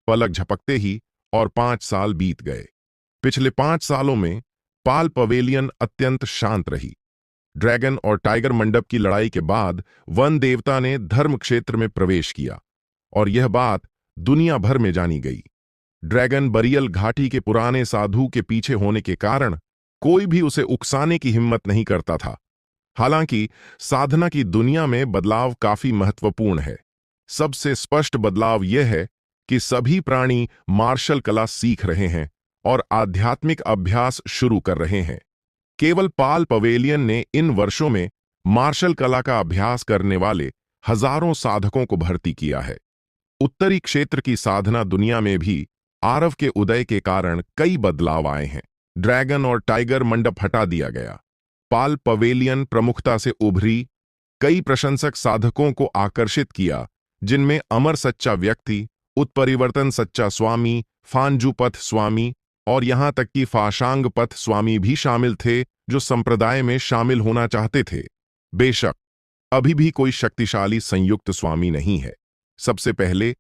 पलक झपकते ही और 5 साल बीत गए। पिछले 5 सालों में पाल पवेलियन अत्यंत शांत रही। ड्रैगन और टाइगर मंडप की लड़ाई के बाद वन देवता ने धर्म क्षेत्र में प्रवेश किया और यह बात दुनिया भर में जानी गई। ड्रैगन बरियल घाटी के पुराने साधु के पीछे होने के कारण कोई भी उसे उकसाने की हिम्मत नहीं करता था। हालांकि साधना की दुनिया में बदलाव काफी महत्वपूर्ण है। सबसे स्पष्ट बदलाव यह है कि सभी प्राणी मार्शल कला सीख रहे हैं और आध्यात्मिक अभ्यास शुरू कर रहे हैं। केवल पाल पवेलियन ने इन वर्षों में मार्शल कला का अभ्यास करने वाले हजारों साधकों को भर्ती किया है। उत्तरी क्षेत्र की साधना दुनिया में भी आरव के उदय के कारण कई बदलाव आए हैं। ड्रैगन और टाइगर मंडप हटा दिया गया। पाल पवेलियन प्रमुखता से उभरी। कई प्रशंसक साधकों को आकर्षित किया, जिनमें अमर सच्चा व्यक्ति, उत्परिवर्तन सच्चा स्वामी, फांजुपथ स्वामी और यहां तक कि फाशांग पथ स्वामी भी शामिल थे, जो संप्रदाय में शामिल होना चाहते थे। बेशक अभी भी कोई शक्तिशाली संयुक्त स्वामी नहीं है। सबसे पहले,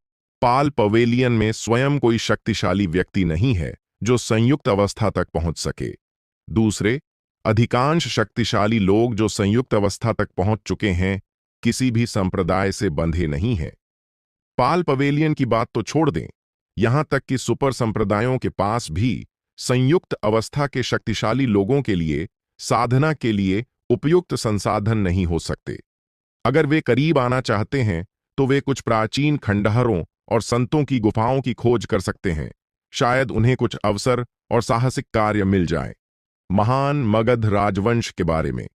पाल पवेलियन में स्वयं कोई शक्तिशाली व्यक्ति नहीं है जो संयुक्त अवस्था तक पहुंच सके। दूसरे, अधिकांश शक्तिशाली लोग जो संयुक्त अवस्था तक पहुंच चुके हैं, किसी भी संप्रदाय से बंधे नहीं हैं। पाल पवेलियन की बात तो छोड़ दें, यहां तक कि सुपर संप्रदायों के पास भी संयुक्त अवस्था के शक्तिशाली लोगों के लिए साधना के लिए उपयुक्त संसाधन नहीं हो सकते। अगर वे करीब आना चाहते हैं तो वे कुछ प्राचीन खंडहरों और संतों की गुफाओं की खोज कर सकते हैं। शायद उन्हें कुछ अवसर और साहसिक कार्य मिल जाएं। महान मगध राजवंश के बारे में।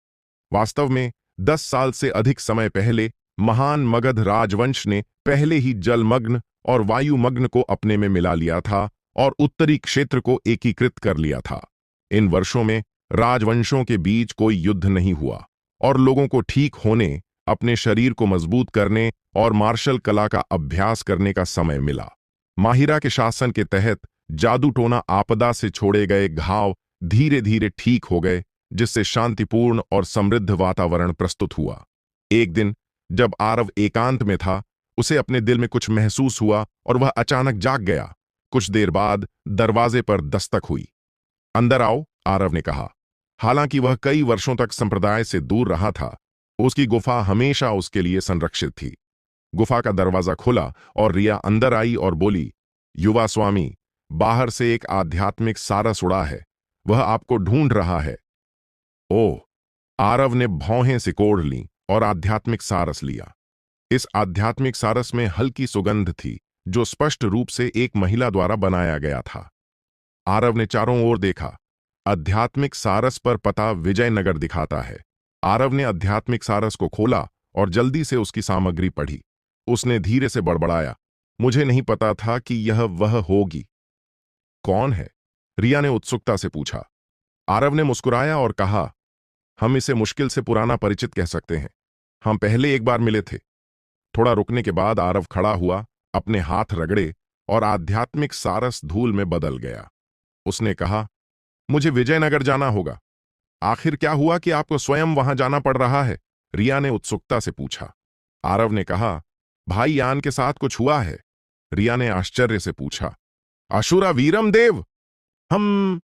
वास्तव में 10 साल से अधिक समय पहले महान मगध राजवंश ने पहले ही जलमग्न और वायुमग्न को अपने में मिला लिया था और उत्तरी क्षेत्र को एकीकृत कर लिया था। इन वर्षों में राजवंशों के बीच कोई युद्ध नहीं हुआ और लोगों को ठीक होने, अपने शरीर को मजबूत करने और मार्शल कला का अभ्यास करने का समय मिला। माहिरा के शासन के तहत जादू टोना आपदा से छोड़े गए घाव धीरे धीरे ठीक हो गए, जिससे शांतिपूर्ण और समृद्ध वातावरण प्रस्तुत हुआ। एक दिन जब आरव एकांत में था, उसे अपने दिल में कुछ महसूस हुआ और वह अचानक जाग गया। कुछ देर बाद दरवाजे पर दस्तक हुई। अंदर आओ, आरव ने कहा। हालांकि वह कई वर्षों तक संप्रदाय से दूर रहा था, उसकी गुफा हमेशा उसके लिए संरक्षित थी। गुफा का दरवाजा खुला और रिया अंदर आई और बोली, युवा स्वामी, बाहर से एक आध्यात्मिक सारस उड़ा है, वह आपको ढूंढ रहा है। ओह! आरव ने भौहें सिकोड़ लीं और आध्यात्मिक सारस लिया। इस आध्यात्मिक सारस में हल्की सुगंध थी, जो स्पष्ट रूप से एक महिला द्वारा बनाया गया था। आरव ने चारों ओर देखा। आध्यात्मिक सारस पर पता विजयनगर दिखाता है। आरव ने आध्यात्मिक सारस को खोला और जल्दी से उसकी सामग्री पढ़ी। उसने धीरे से बड़बड़ाया, मुझे नहीं पता था कि यह वह होगी। कौन है? रिया ने उत्सुकता से पूछा। आरव ने मुस्कुराया और कहा, हम इसे मुश्किल से पुराना परिचित कह सकते हैं। हम पहले एक बार मिले थे। थोड़ा रुकने के बाद आरव खड़ा हुआ, अपने हाथ रगड़े और आध्यात्मिक सारस धूल में बदल गया। उसने कहा, मुझे विजयनगर जाना होगा। आखिर क्या हुआ कि आपको स्वयं वहां जाना पड़ रहा है? रिया ने उत्सुकता से पूछा। आरव ने कहा, भाई यान के साथ कुछ हुआ है। रिया ने आश्चर्य से पूछा, अशुरा वीरम देव? हम...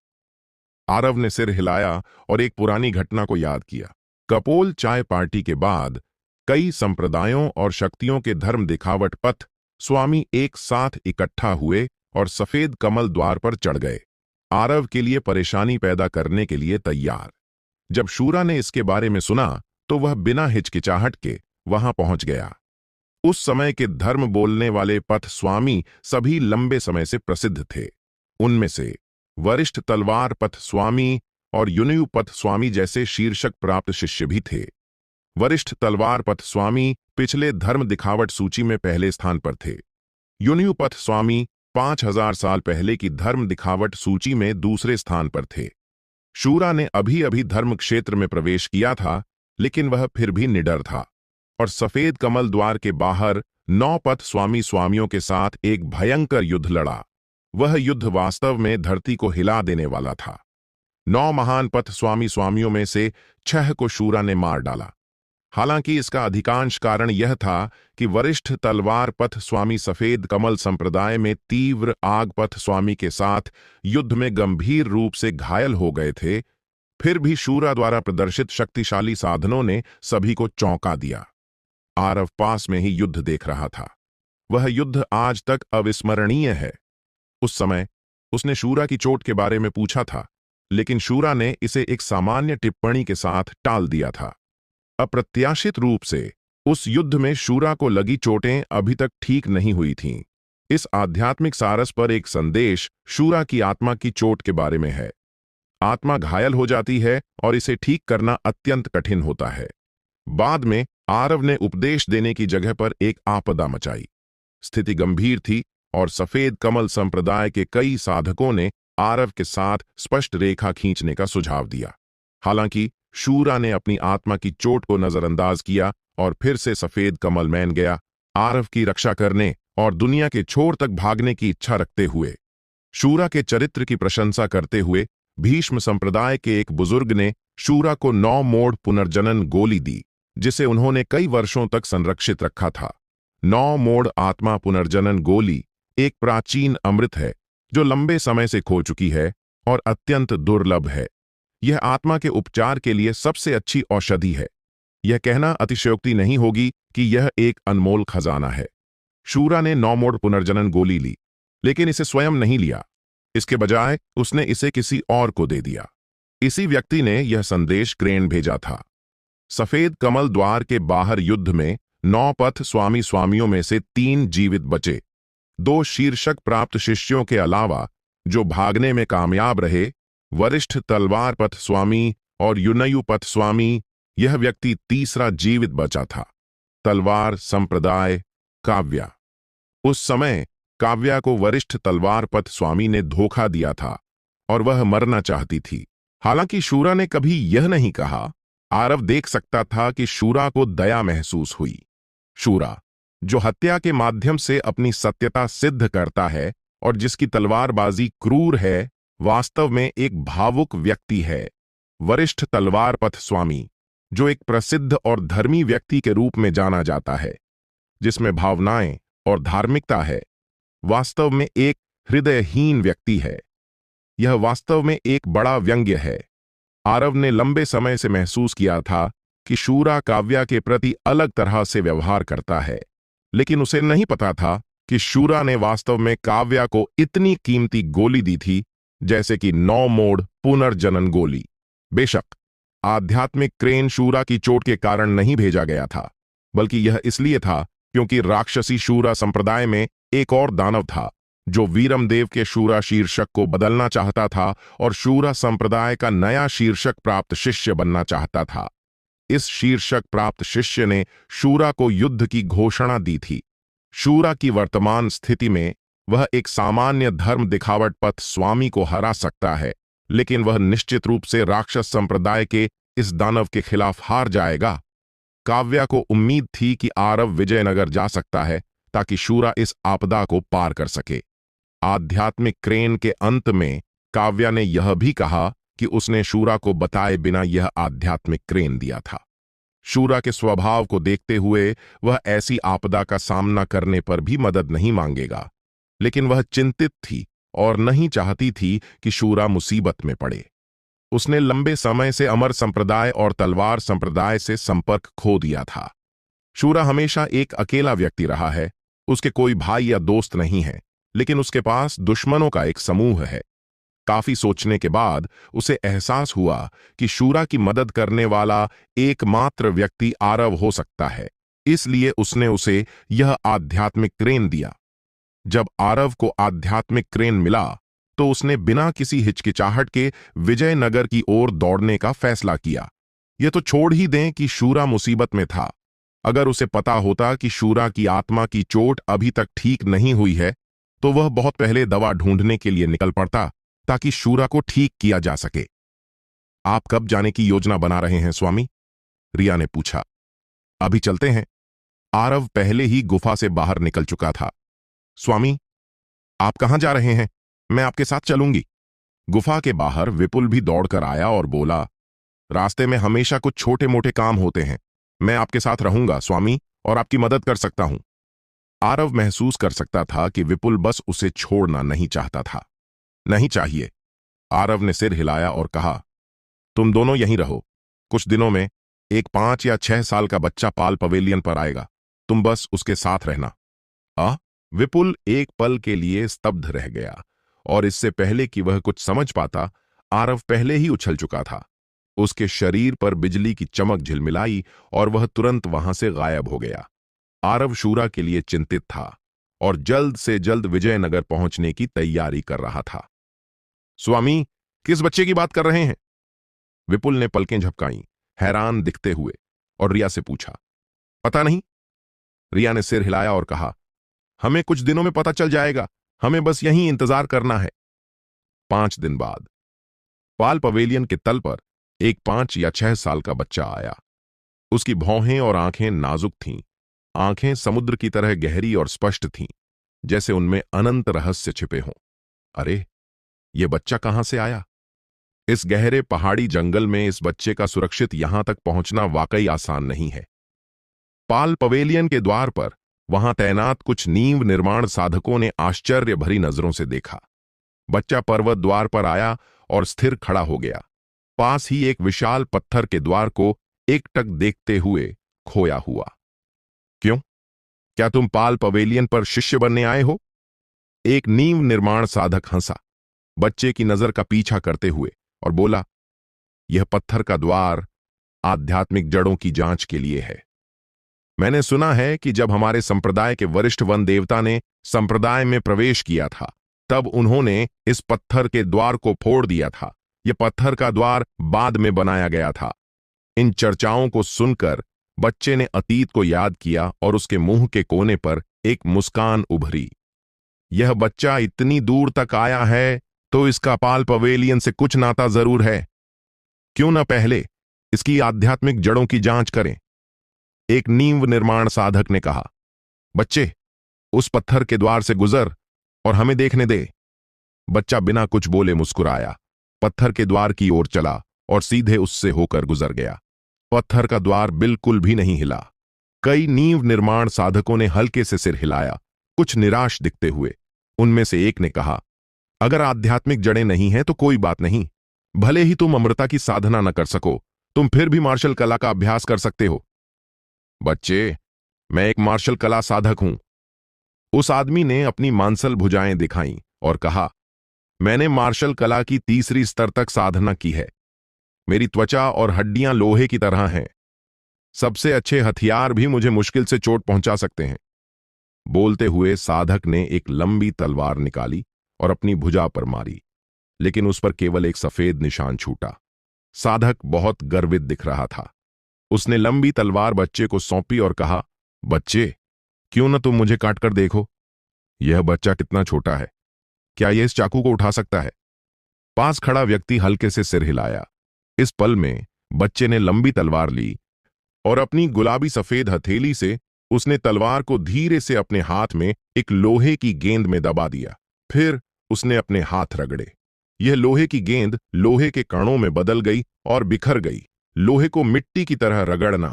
आरव ने सिर हिलाया और एक पुरानी घटना को याद किया। कपोल चाय पार्टी के बाद कई संप्रदायों और शक्तियों के धर्म दिखावट पथ स्वामी एक साथ इकट्ठा हुए और सफेद कमल द्वार पर चढ़ गए, आरव के लिए परेशानी पैदा करने के लिए तैयार। जब शूरा ने इसके बारे में सुना तो वह बिना हिचकिचाहट के वहां पहुंच गया। उस समय के धर्म बोलने वाले पथ स्वामी सभी लंबे समय से प्रसिद्ध थे। उनमें से वरिष्ठ तलवार पथ स्वामी और युनयु पथ स्वामी जैसे शीर्षक प्राप्त शिष्य भी थे। वरिष्ठ तलवार पथ स्वामी पिछले धर्म दिखावट सूची में पहले स्थान पर थे। युनयु पथ स्वामी 5000 साल पहले की धर्म दिखावट सूची में दूसरे स्थान पर थे। शूरा ने अभी अभी धर्म क्षेत्र में प्रवेश किया था, लेकिन वह फिर भी निडर था और सफेद कमल द्वार के बाहर 9 पथ स्वामी स्वामियों के साथ एक भयंकर युद्ध लड़ा। वह युद्ध वास्तव में धरती को हिला देने वाला था। 9 महान पथ स्वामी स्वामियों में से 6 को शूरा ने मार डाला। हालांकि इसका अधिकांश कारण यह था कि वरिष्ठ तलवार पथ स्वामी सफेद कमल संप्रदाय में तीव्र आग पथ स्वामी के साथ युद्ध में गंभीर रूप से घायल हो गए थे। फिर भी शूरा द्वारा प्रदर्शित शक्तिशाली साधनों ने सभी को चौंका दिया। आरव पास में ही युद्ध देख रहा था। वह युद्ध आज तक अविस्मरणीय है। उस समय उसने शूरा की चोट के बारे में पूछा था, लेकिन शूरा ने इसे एक सामान्य टिप्पणी के साथ टाल दिया था। अप्रत्याशित रूप से उस युद्ध में शूरा को लगी चोटें अभी तक ठीक नहीं हुई थीं। इस आध्यात्मिक सारस पर एक संदेश शूरा की आत्मा की चोट के बारे में है। आत्मा घायल हो जाती है और इसे ठीक करना अत्यंत कठिन होता है। बाद में आरव ने उपदेश देने की जगह पर एक आपदा मचाई। स्थिति गंभीर थी और सफेद कमल संप्रदाय के कई साधकों ने आरव के साथ स्पष्ट रेखा खींचने का सुझाव दिया। हालांकि शूरा ने अपनी आत्मा की चोट को नजरअंदाज किया और फिर से सफेद कमल मैन गया, आरव की रक्षा करने और दुनिया के छोर तक भागने की इच्छा रखते हुए। शूरा के चरित्र की प्रशंसा करते हुए भीष्म संप्रदाय के एक बुजुर्ग ने शूरा को 9 मोड़ पुनर्जनन गोली दी, जिसे उन्होंने कई वर्षों तक संरक्षित रखा था। 9 मोड़ आत्मा पुनर्जनन गोली एक प्राचीन अमृत है जो लंबे समय से खो चुकी है और अत्यंत दुर्लभ है। यह आत्मा के उपचार के लिए सबसे अच्छी औषधि है। यह कहना अतिशयोक्ति नहीं होगी कि यह एक अनमोल खजाना है। शूरा ने 9 मोड़ पुनर्जनन गोली ली, लेकिन इसे स्वयं नहीं लिया। इसके बजाय उसने इसे किसी और को दे दिया। इसी व्यक्ति ने यह संदेश क्रेन भेजा था। सफेद कमल द्वार के बाहर युद्ध में 9 पथ स्वामी स्वामियों में से 3 जीवित बचे। 2 शीर्षक प्राप्त शिष्यों के अलावा जो भागने में कामयाब रहे, वरिष्ठ तलवार पथ स्वामी और युनयु पथ स्वामी, यह व्यक्ति तीसरा जीवित बचा था। तलवार संप्रदाय काव्या। उस समय काव्या को वरिष्ठ तलवार पथ स्वामी ने धोखा दिया था और वह मरना चाहती थी। हालांकि शूरा ने कभी यह नहीं कहा। आरव देख सकता था कि शूरा को दया महसूस हुई। शूरा, जो हत्या के माध्यम से अपनी सत्यता सिद्ध करता है और जिसकी तलवारबाजी क्रूर है, वास्तव में एक भावुक व्यक्ति है। वरिष्ठ तलवार पथ स्वामी, जो एक प्रसिद्ध और धर्मी व्यक्ति के रूप में जाना जाता है, जिसमें भावनाएं और धार्मिकता है, वास्तव में एक हृदयहीन व्यक्ति है। यह वास्तव में एक बड़ा व्यंग्य है। आरव ने लंबे समय से महसूस किया था कि शूरा काव्या के प्रति अलग तरह से व्यवहार करता है, लेकिन उसे नहीं पता था कि शूरा ने वास्तव में काव्या को इतनी कीमती गोली दी थी, जैसे कि 9 मोड़ पुनर्जनन गोली। बेशक आध्यात्मिक क्रेन शूरा की चोट के कारण नहीं भेजा गया था, बल्कि यह इसलिए था क्योंकि राक्षसी शूरा संप्रदाय में एक और दानव था जो वीरमदेव के शूरा शीर्षक को बदलना चाहता था और शूरा संप्रदाय का नया शीर्षक प्राप्त शिष्य बनना चाहता था। इस शीर्षक प्राप्त शिष्य ने शूरा को युद्ध की घोषणा दी थी। शूरा की वर्तमान स्थिति में वह एक सामान्य धर्म दिखावट पथ स्वामी को हरा सकता है, लेकिन वह निश्चित रूप से राक्षस संप्रदाय के इस दानव के खिलाफ हार जाएगा। काव्या को उम्मीद थी कि आरव विजयनगर जा सकता है ताकि शूरा इस आपदा को पार कर सके। आध्यात्मिक क्रेन के अंत में काव्या ने यह भी कहा कि उसने शूरा को बताए बिना यह आध्यात्मिक क्रेन दिया था। शूरा के स्वभाव को देखते हुए वह ऐसी आपदा का सामना करने पर भी मदद नहीं मांगेगा, लेकिन वह चिंतित थी और नहीं चाहती थी कि शूरा मुसीबत में पड़े। उसने लंबे समय से अमर संप्रदाय और तलवार संप्रदाय से संपर्क खो दिया था। शूरा हमेशा एक अकेला व्यक्ति रहा है। उसके कोई भाई या दोस्त नहीं है, लेकिन उसके पास दुश्मनों का एक समूह है। काफी सोचने के बाद उसे एहसास हुआ कि शूरा की मदद करने वाला एकमात्र व्यक्ति आरव हो सकता है, इसलिए उसने उसे यह आध्यात्मिक क्रेन दिया। जब आरव को आध्यात्मिक क्रेन मिला तो उसने बिना किसी हिचकिचाहट के विजयनगर की ओर दौड़ने का फैसला किया। यह तो छोड़ ही दें कि शूरा मुसीबत में था। अगर उसे पता होता कि शूरा की आत्मा की चोट अभी तक ठीक नहीं हुई है, तो वह बहुत पहले दवा ढूंढने के लिए निकल पड़ता ताकि शूरा को ठीक किया जा सके। आप कब जाने की योजना बना रहे हैं स्वामी? रिया ने पूछा। अभी चलते हैं। आरव पहले ही गुफा से बाहर निकल चुका था। स्वामी, आप कहां जा रहे हैं? मैं आपके साथ चलूंगी। गुफा के बाहर विपुल भी दौड़कर आया और बोला, रास्ते में हमेशा कुछ छोटे मोटे काम होते हैं। मैं आपके साथ रहूंगा स्वामी, और आपकी मदद कर सकता हूं। आरव महसूस कर सकता था कि विपुल बस उसे छोड़ना नहीं चाहता था। नहीं चाहिए। आरव ने सिर हिलाया और कहा, तुम दोनों यहीं रहो। कुछ दिनों में एक 5 या 6 साल का बच्चा पाल पवेलियन पर आएगा। तुम बस उसके साथ रहना। विपुल एक पल के लिए स्तब्ध रह गया, और इससे पहले कि वह कुछ समझ पाता, आरव पहले ही उछल चुका था। उसके शरीर पर बिजली की चमक झिलमिलाई और वह तुरंत वहां से गायब हो गया। आरव शूरा के लिए चिंतित था और जल्द से जल्द विजयनगर पहुंचने की तैयारी कर रहा था। स्वामी, किस बच्चे की बात कर रहे हैं? विपुल ने पलकें झपकाईं, हैरान दिखते हुए, और रिया से पूछा। पता नहीं। रिया ने सिर हिलाया और कहा, हमें कुछ दिनों में पता चल जाएगा। हमें बस यहीं इंतजार करना है। 5 दिन बाद पाल पवेलियन के तल पर एक 5 या 6 साल का बच्चा आया। उसकी भौहें और आंखें नाजुक थीं। आंखें समुद्र की तरह गहरी और स्पष्ट थीं, जैसे उनमें अनंत रहस्य छिपे हों। अरे, यह बच्चा कहां से आया? इस गहरे पहाड़ी जंगल में इस बच्चे का सुरक्षित यहां तक पहुंचना वाकई आसान नहीं है। पाल पवेलियन के द्वार पर वहां तैनात कुछ नींव निर्माण साधकों ने आश्चर्य भरी नजरों से देखा। बच्चा पर्वत द्वार पर आया और स्थिर खड़ा हो गया, पास ही एक विशाल पत्थर के द्वार को एकटक देखते हुए खोया हुआ। क्यों? क्या तुम पाल पवेलियन पर शिष्य बनने आए हो? एक नींव निर्माण साधक हंसा, बच्चे की नजर का पीछा करते हुए, और बोला, यह पत्थर का द्वार आध्यात्मिक जड़ों की जांच के लिए है। मैंने सुना है कि जब हमारे संप्रदाय के वरिष्ठ वन देवता ने संप्रदाय में प्रवेश किया था, तब उन्होंने इस पत्थर के द्वार को फोड़ दिया था। यह पत्थर का द्वार बाद में बनाया गया था। इन चर्चाओं को सुनकर बच्चे ने अतीत को याद किया और उसके मुंह के कोने पर एक मुस्कान उभरी। यह बच्चा इतनी दूर तक आया है तो इसका पाल पवेलियन से कुछ नाता जरूर है। क्यों न पहले इसकी आध्यात्मिक जड़ों की जांच करें? एक नींव निर्माण साधक ने कहा। बच्चे, उस पत्थर के द्वार से गुजर और हमें देखने दे। बच्चा बिना कुछ बोले मुस्कुराया, पत्थर के द्वार की ओर चला और सीधे उससे होकर गुजर गया। पत्थर का द्वार बिल्कुल भी नहीं हिला। कई नींव निर्माण साधकों ने हल्के से सिर हिलाया, कुछ निराश दिखते हुए। उनमें से एक ने कहा, अगर आध्यात्मिक जड़ें नहीं हैं तो कोई बात नहीं। भले ही तुम अमृता की साधना न कर सको, तुम फिर भी मार्शल कला का अभ्यास कर सकते हो। बच्चे, मैं एक मार्शल कला साधक हूं। उस आदमी ने अपनी मांसल भुजाएं दिखाईं और कहा, मैंने मार्शल कला की तीसरी स्तर तक साधना की है। मेरी त्वचा और हड्डियां लोहे की तरह हैं। सबसे अच्छे हथियार भी मुझे मुश्किल से चोट पहुंचा सकते हैं। बोलते हुए साधक ने एक लंबी तलवार निकाली और अपनी भुजा पर मारी, लेकिन उस पर केवल एक सफेद निशान छूटा। साधक बहुत गर्वित दिख रहा था। उसने लंबी तलवार बच्चे को सौंपी और कहा, बच्चे, क्यों न तुम मुझे काट कर देखो। यह बच्चा कितना छोटा है, क्या यह इस चाकू को उठा सकता है? पास खड़ा व्यक्ति हल्के से सिर हिलाया। इस पल में बच्चे ने लंबी तलवार ली और अपनी गुलाबी सफेद हथेली से उसने तलवार को धीरे से अपने हाथ में एक लोहे की गेंद में दबा दिया। फिर उसने अपने हाथ रगड़े। यह लोहे की गेंद लोहे के कणों में बदल गई और बिखर गई। लोहे को मिट्टी की तरह रगड़ना।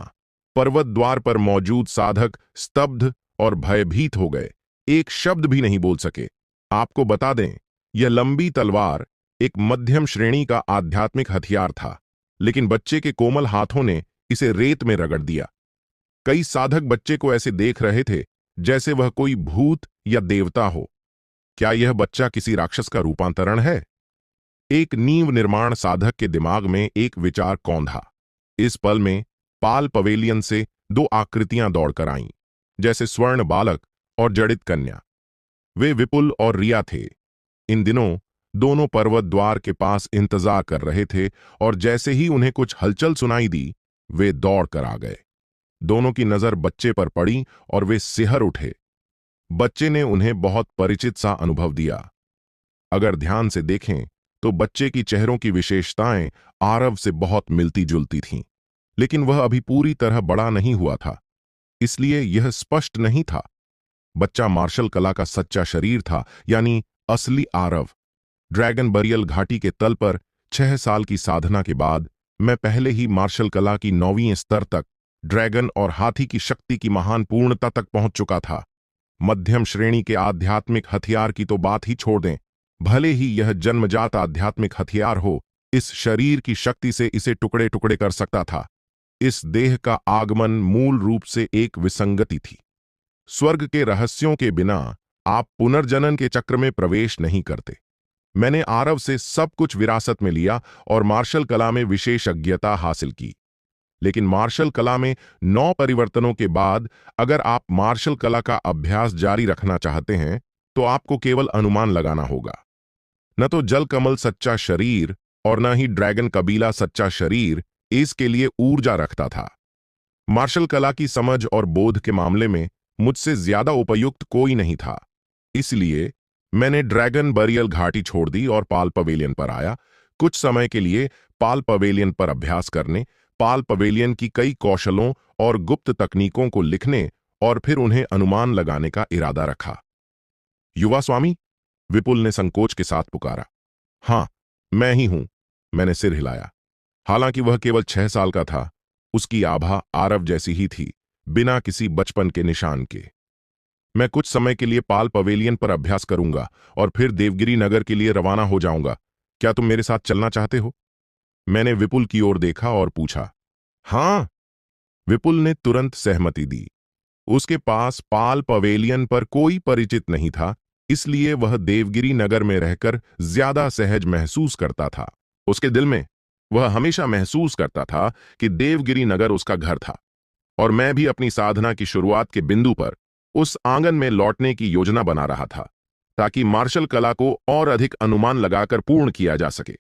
पर्वत द्वार पर मौजूद साधक स्तब्ध और भयभीत हो गए, एक शब्द भी नहीं बोल सके। आपको बता दें, यह लंबी तलवार एक मध्यम श्रेणी का आध्यात्मिक हथियार था, लेकिन बच्चे के कोमल हाथों ने इसे रेत में रगड़ दिया। कई साधक बच्चे को ऐसे देख रहे थे जैसे वह कोई भूत या देवता हो। क्या यह बच्चा किसी राक्षस का रूपांतरण है? एक नींव निर्माण साधक के दिमाग में एक विचार कौंधा। इस पल में पाल पवेलियन से दो आकृतियां दौड़कर आईं, जैसे स्वर्ण बालक और जड़ित कन्या। वे विपुल और रिया थे। इन दिनों दोनों पर्वत द्वार के पास इंतजार कर रहे थे और जैसे ही उन्हें कुछ हलचल सुनाई दी, वे दौड़ कर आ गए। दोनों की नजर बच्चे पर पड़ी और वे सिहर उठे। बच्चे ने उन्हें बहुत परिचित सा अनुभव दिया। अगर ध्यान से देखें तो बच्चे की चेहरों की विशेषताएं आरव से बहुत मिलती जुलती थीं, लेकिन वह अभी पूरी तरह बड़ा नहीं हुआ था, इसलिए यह स्पष्ट नहीं था। बच्चा मार्शल कला का सच्चा शरीर था, यानी असली आरव। ड्रैगन बरियल घाटी के तल पर 6 साल की साधना के बाद मैं पहले ही मार्शल कला की 9वीं स्तर तक, ड्रैगन और हाथी की शक्ति की महान पूर्णता तक पहुंच चुका था। मध्यम श्रेणी के आध्यात्मिक हथियार की तो बात ही छोड़ दें, भले ही यह जन्मजात आध्यात्मिक हथियार हो, इस शरीर की शक्ति से इसे टुकड़े टुकड़े कर सकता था। इस देह का आगमन मूल रूप से एक विसंगति थी। स्वर्ग के रहस्यों के बिना आप पुनर्जनन के चक्र में प्रवेश नहीं करते। मैंने आरव से सब कुछ विरासत में लिया और मार्शल कला में विशेषज्ञता हासिल की। लेकिन मार्शल कला में 9 परिवर्तनों के बाद अगर आप मार्शल कला का अभ्यास जारी रखना चाहते हैं तो आपको केवल अनुमान लगाना होगा। न तो जल कमल सच्चा शरीर और न ही ड्रैगन कबीला सच्चा शरीर इसके लिए ऊर्जा रखता था। मार्शल कला की समझ और बोध के मामले में मुझसे ज्यादा उपयुक्त कोई नहीं था। इसलिए मैंने ड्रैगन बरियल घाटी छोड़ दी और पाल पवेलियन पर आया, कुछ समय के लिए पाल पवेलियन पर अभ्यास करने, पाल पवेलियन की कई कौशलों और गुप्त तकनीकों को लिखने और फिर उन्हें अनुमान लगाने का इरादा रखा। युवा स्वामी, विपुल ने संकोच के साथ पुकारा। हाँ, मैं ही हूं, मैंने सिर हिलाया। हालांकि वह केवल 6 साल का था, उसकी आभा आरव जैसी ही थी, बिना किसी बचपन के निशान के। मैं कुछ समय के लिए पाल पवेलियन पर अभ्यास करूंगा और फिर देवगिरी नगर के लिए रवाना हो जाऊंगा। क्या तुम मेरे साथ चलना चाहते हो? मैंने विपुल की ओर देखा और पूछा। हाँ, विपुल ने तुरंत सहमति दी। उसके पास पाल पवेलियन पर कोई परिचित नहीं था, इसलिए वह देवगिरी नगर में रहकर ज्यादा सहज महसूस करता था। उसके दिल में वह हमेशा महसूस करता था कि देवगिरी नगर उसका घर था और मैं भी अपनी साधना की शुरुआत के बिंदु पर उस आंगन में लौटने की योजना बना रहा था, ताकि मार्शल कला को और अधिक अनुमान लगाकर पूर्ण किया जा सके।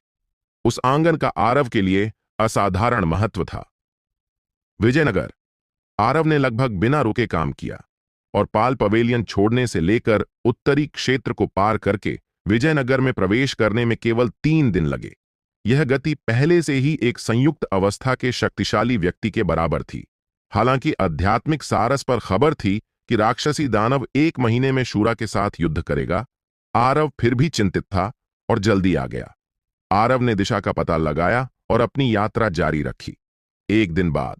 उस आंगन का आरव के लिए असाधारण महत्व था। विजयनगर। आरव ने लगभग बिना रुके काम किया और पाल पवेलियन छोड़ने से लेकर उत्तरी क्षेत्र को पार करके विजयनगर में प्रवेश करने में केवल 3 दिन लगे। यह गति पहले से ही एक संयुक्त अवस्था के शक्तिशाली व्यक्ति के बराबर थी। हालांकि आध्यात्मिक सारस पर खबर थी कि राक्षसी दानव 1 महीने में शूरा के साथ युद्ध करेगा, आरव फिर भी चिंतित था और जल्दी आ गया। आरव ने दिशा का पता लगाया और अपनी यात्रा जारी रखी। 1 दिन बाद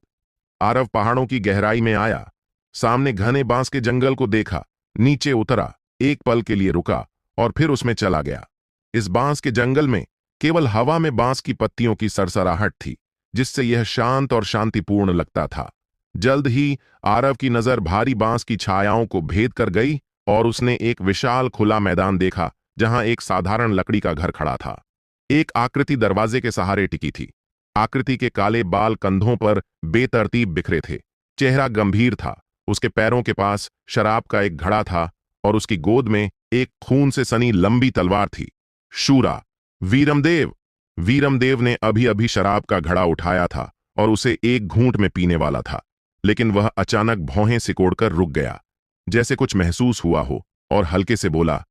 आरव पहाड़ों की गहराई में आया, सामने घने बांस के जंगल को देखा, नीचे उतरा, एक पल के लिए रुका और फिर उसमें चला गया। इस बांस के जंगल में केवल हवा में बांस की पत्तियों की सरसराहट थी, जिससे यह शांत और शांतिपूर्ण लगता था। जल्द ही आरव की नजर भारी बांस की छायाओं को भेद कर गई और उसने एक विशाल खुला मैदान देखा जहां एक साधारण लकड़ी का घर खड़ा था। एक आकृति दरवाजे के सहारे टिकी थी। आकृति के काले बाल कंधों पर बेतरतीब बिखरे थे। चेहरा गंभीर था। उसके पैरों के पास शराब का एक घड़ा था और उसकी गोद में एक खून से सनी लंबी तलवार थी। शूरा, वीरमदेव। वीरमदेव ने अभी अभी शराब का घड़ा उठाया था और उसे एक घूंट में पीने वाला था, लेकिन वह अचानक भौहें सिकोड़कर रुक गया, जैसे कुछ महसूस हुआ हो, और हल्के से बोला,